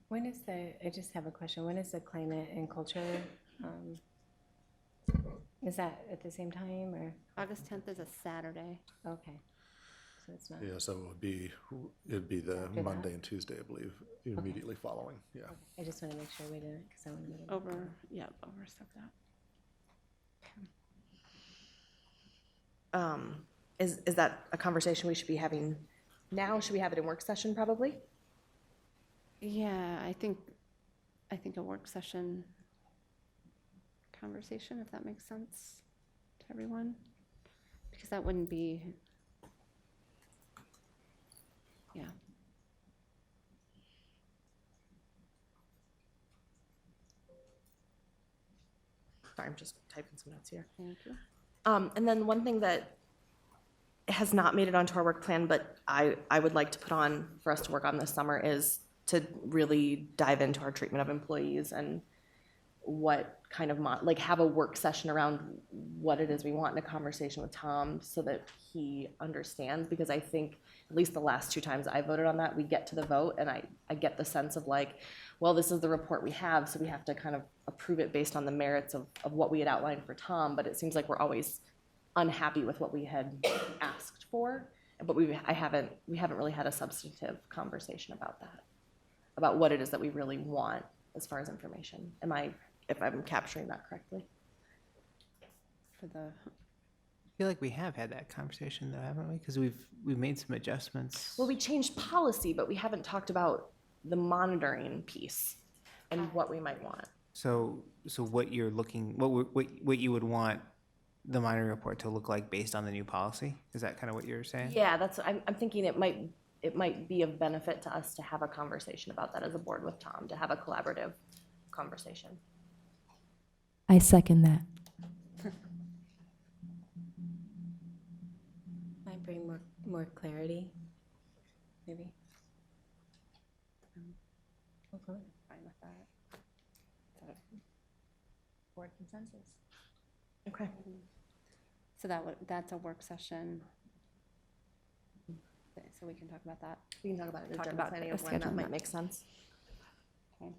When is I just have a question, when is the climate and culture, is that at the same time, or? August 10th is a Saturday. Okay, so it's not. Yeah, so it'd be the After that? Monday and Tuesday, I believe, immediately following, yeah. I just want to make sure we did it, because I want to be. Over stuff that. Is that a conversation we should be having now? Should we have it in work session probably? Yeah, I think a work session conversation, if that makes sense to everyone, because that wouldn't be, yeah. Sorry, I'm just typing some notes here. Thank you. And then one thing that has not made it onto our work plan, but I would like to put on for us to work on this summer, is to really dive into our treatment of employees and what kind of, have a work session around what it is we want in a conversation with Tom, so that he understands, because I think at least the last 2 times I voted on that, we get to the vote and I get the sense of well, this is the report we have, so we have to kind of approve it based on the merits of what we had outlined for Tom, but it seems like we're always unhappy with what we had asked for, but we haven't really had a substantive conversation about that, about what it is that we really want as far as information. If I'm capturing that correctly? For the, I feel like we have had that conversation though, haven't we? Because we've made some adjustments. Well, we changed policy, but we haven't talked about the monitoring piece and what we might want. So what you're looking, what you would want the monitoring report to look like based on the new policy? Is that kind of what you're saying? Yeah, I'm thinking it might be of benefit to us to have a conversation about that as a board with Tom, to have a collaborative conversation. I second that. Might bring more clarity, maybe. Okay. fine with that. So, board consensus. Okay. So that's a work session. So we can talk about that. We can talk about it. Talk Agenda about planning a of when schedule that might map. make sense. Okay.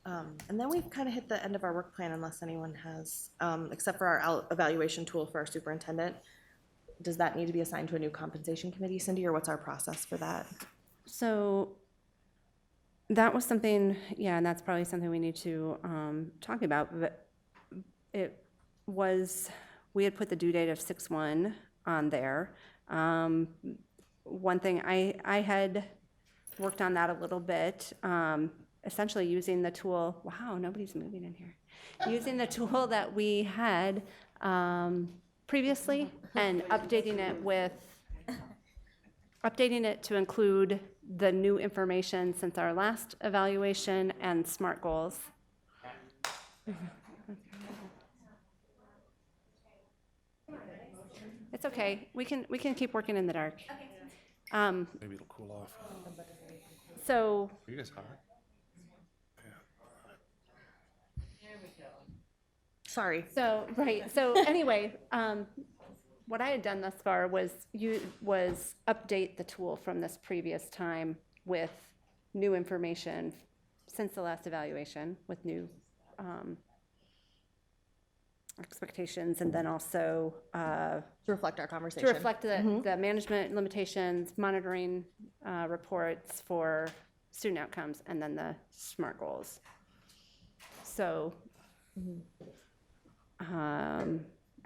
And then we've kind of hit the end of our work plan unless anyone has, except for our evaluation tool for our superintendent. Does that need to be assigned to a new compensation committee, Cindy, or what's our process for that? So that was something, yeah, and that's probably something we need to talk about. But it was, we had put the due date of 6/1 on there. One thing, I had worked on that a little bit, essentially using the tool, wow, nobody's moving in here. Using the tool that we had previously and updating it to include the new information since our last evaluation and SMART goals. It's okay. We can keep working in the dark. Maybe it'll cool off. So Are you guys hot? Sorry. So, right, so anyway, what I had done thus far was update the tool from this previous time with new information since the last evaluation, with new expectations, and then also To reflect our to conversation. reflect the management limitations, monitoring reports for student outcomes, and then the SMART goals. So,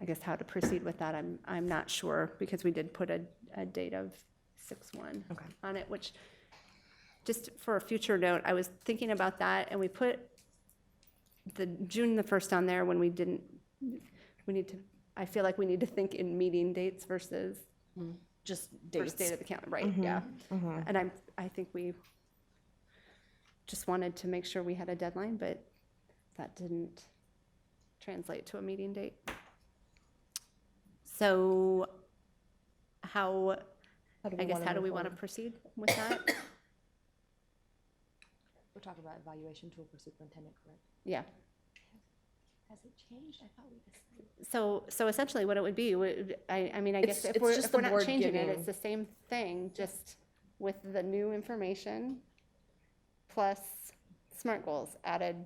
I guess how to proceed with that, I'm not sure, because we did put a date of 6/1 on it, which, just for a future note, I was thinking about that, and we put the June the 1st on there when we didn't, I feel like we need to think in meeting dates versus Just first date dates. of the calendar, right, yeah. And I think we just wanted to make sure we had a deadline, but that didn't translate to a meeting date. So how do we want to proceed with that? We're talking about evaluation tool for superintendent, correct? Yeah. Has it changed? I thought we decided. So essentially what it would be, I mean, I guess It's if we're just the not board changing it, giving- it's the same thing, just with the new information plus SMART goals added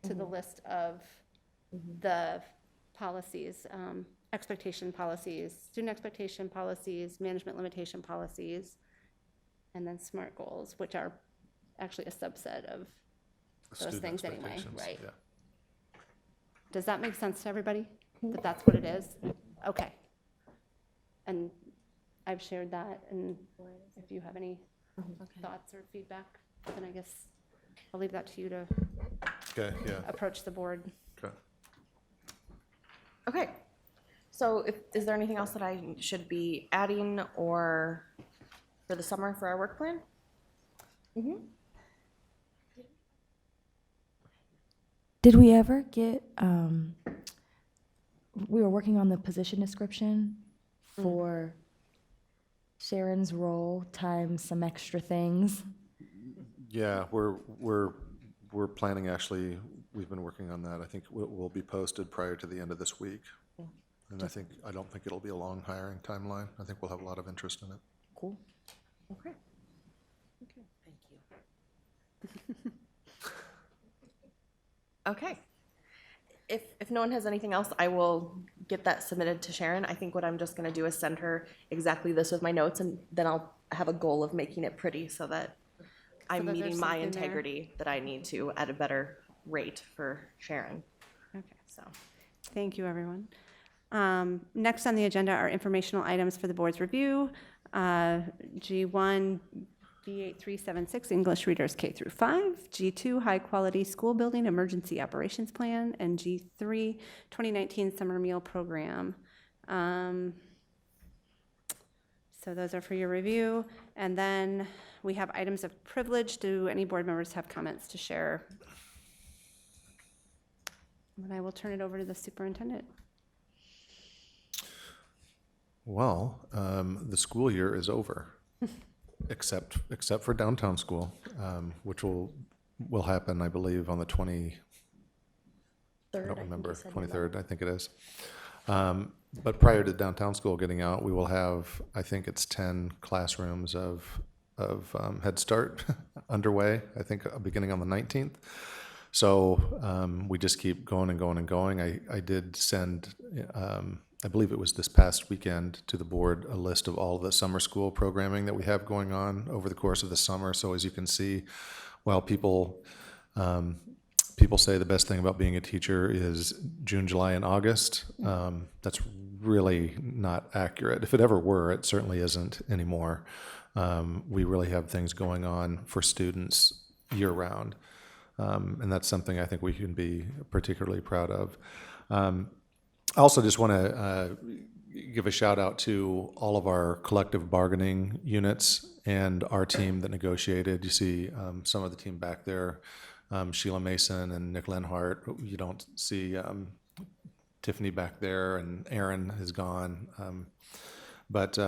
to the list of the policies, expectation policies, student expectation policies, management limitation policies, and then SMART goals, which are actually a subset of those Student things anyway, expectations, right? yeah. Does that make sense to everybody? That that's what it is? Okay. And I've shared that, and if you have any thoughts or feedback, then I guess I'll leave that to you to Okay, yeah, approach the board. okay. Okay. So is there anything else that I should be adding or for the summer for our work plan? Did we ever get, we were working on the position description for Sharon's role times some extra things. Yeah, we're planning, actually, we've been working on that. I think it will be posted prior to the end of this week. And I don't think it'll be a long hiring timeline. I think we'll have a lot of interest in it. Cool. Okay. Thank you. Okay. If no one has anything else, I will get that submitted to Sharon. I think what I'm just gonna do is send her exactly this with my notes, and then I'll have a goal of making it pretty so that I'm that there's meeting my something there. integrity that I need to at a better rate for Sharon, Okay. so. Thank you, everyone. Next on the agenda are informational items for the board's review. G1, B8376, English readers K through 5. G2, high quality school building emergency operations plan. And G3, 2019 summer meal program. So those are for your review. And then we have items of privilege. Do any board members have comments to share? And I will turn it over to the superintendent. Well, the school year is over, except for downtown school, which will happen, I believe, on the I don't remember, 23rd, I think it is. But prior to downtown school getting out, we will have, I think it's 10 classrooms of Head Start underway, I think beginning on the 19th. So we just keep going and going and going. I did send, I believe it was this past weekend, to the board a list of all the summer school programming that we have going on over the course of the summer. So as you can see, while people say the best thing about being a teacher is June, July, and August, that's really not accurate. If it ever were, it certainly isn't anymore. We really have things going on for students year-round. And that's something I think we can be particularly proud of. I also just want to give a shout out to all of our collective bargaining units and our team that negotiated. You see some of the team back there, Sheila Mason and Nick Lenhart. You don't see Tiffany back there, and Aaron is gone. But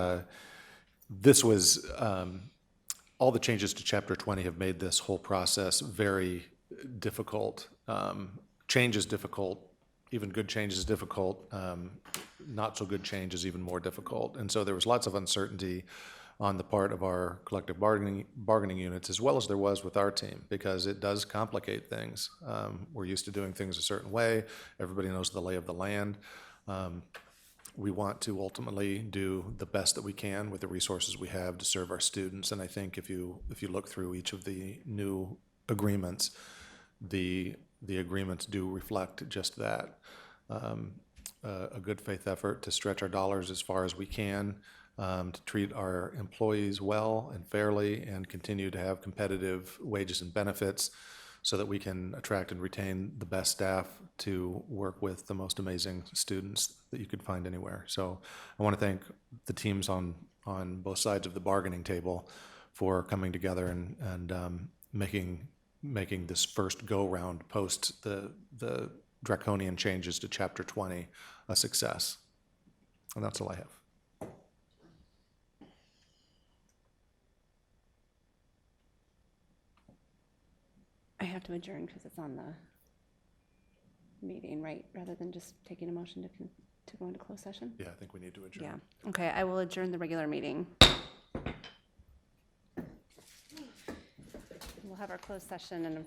this was, all the changes to Chapter 20 have made this whole process very difficult. Change is difficult. Even good change is difficult. Not so good change is even more difficult. And so there was lots of uncertainty on the part of our collective bargaining units, as well as there was with our team, because it does complicate things. We're used to doing things a certain way. Everybody knows the lay of the land. We want to ultimately do the best that we can with the resources we have to serve our students. And I think if you look through each of the new agreements, the agreements do reflect just that. A good faith effort to stretch our dollars as far as we can, to treat our employees well and fairly, and continue to have competitive wages and benefits so that we can attract and retain the best staff to work with the most amazing students that you could find anywhere. So I want to thank the teams on both sides of the bargaining table for coming together and making this first go-round post the draconian changes to Chapter 20 a success. And that's all I have. I have to adjourn because it's on the meeting, right? Rather than just taking a motion to go into closed session? Yeah, I think we need to adjourn. Yeah. Okay, I will adjourn the regular meeting. We'll have our closed session in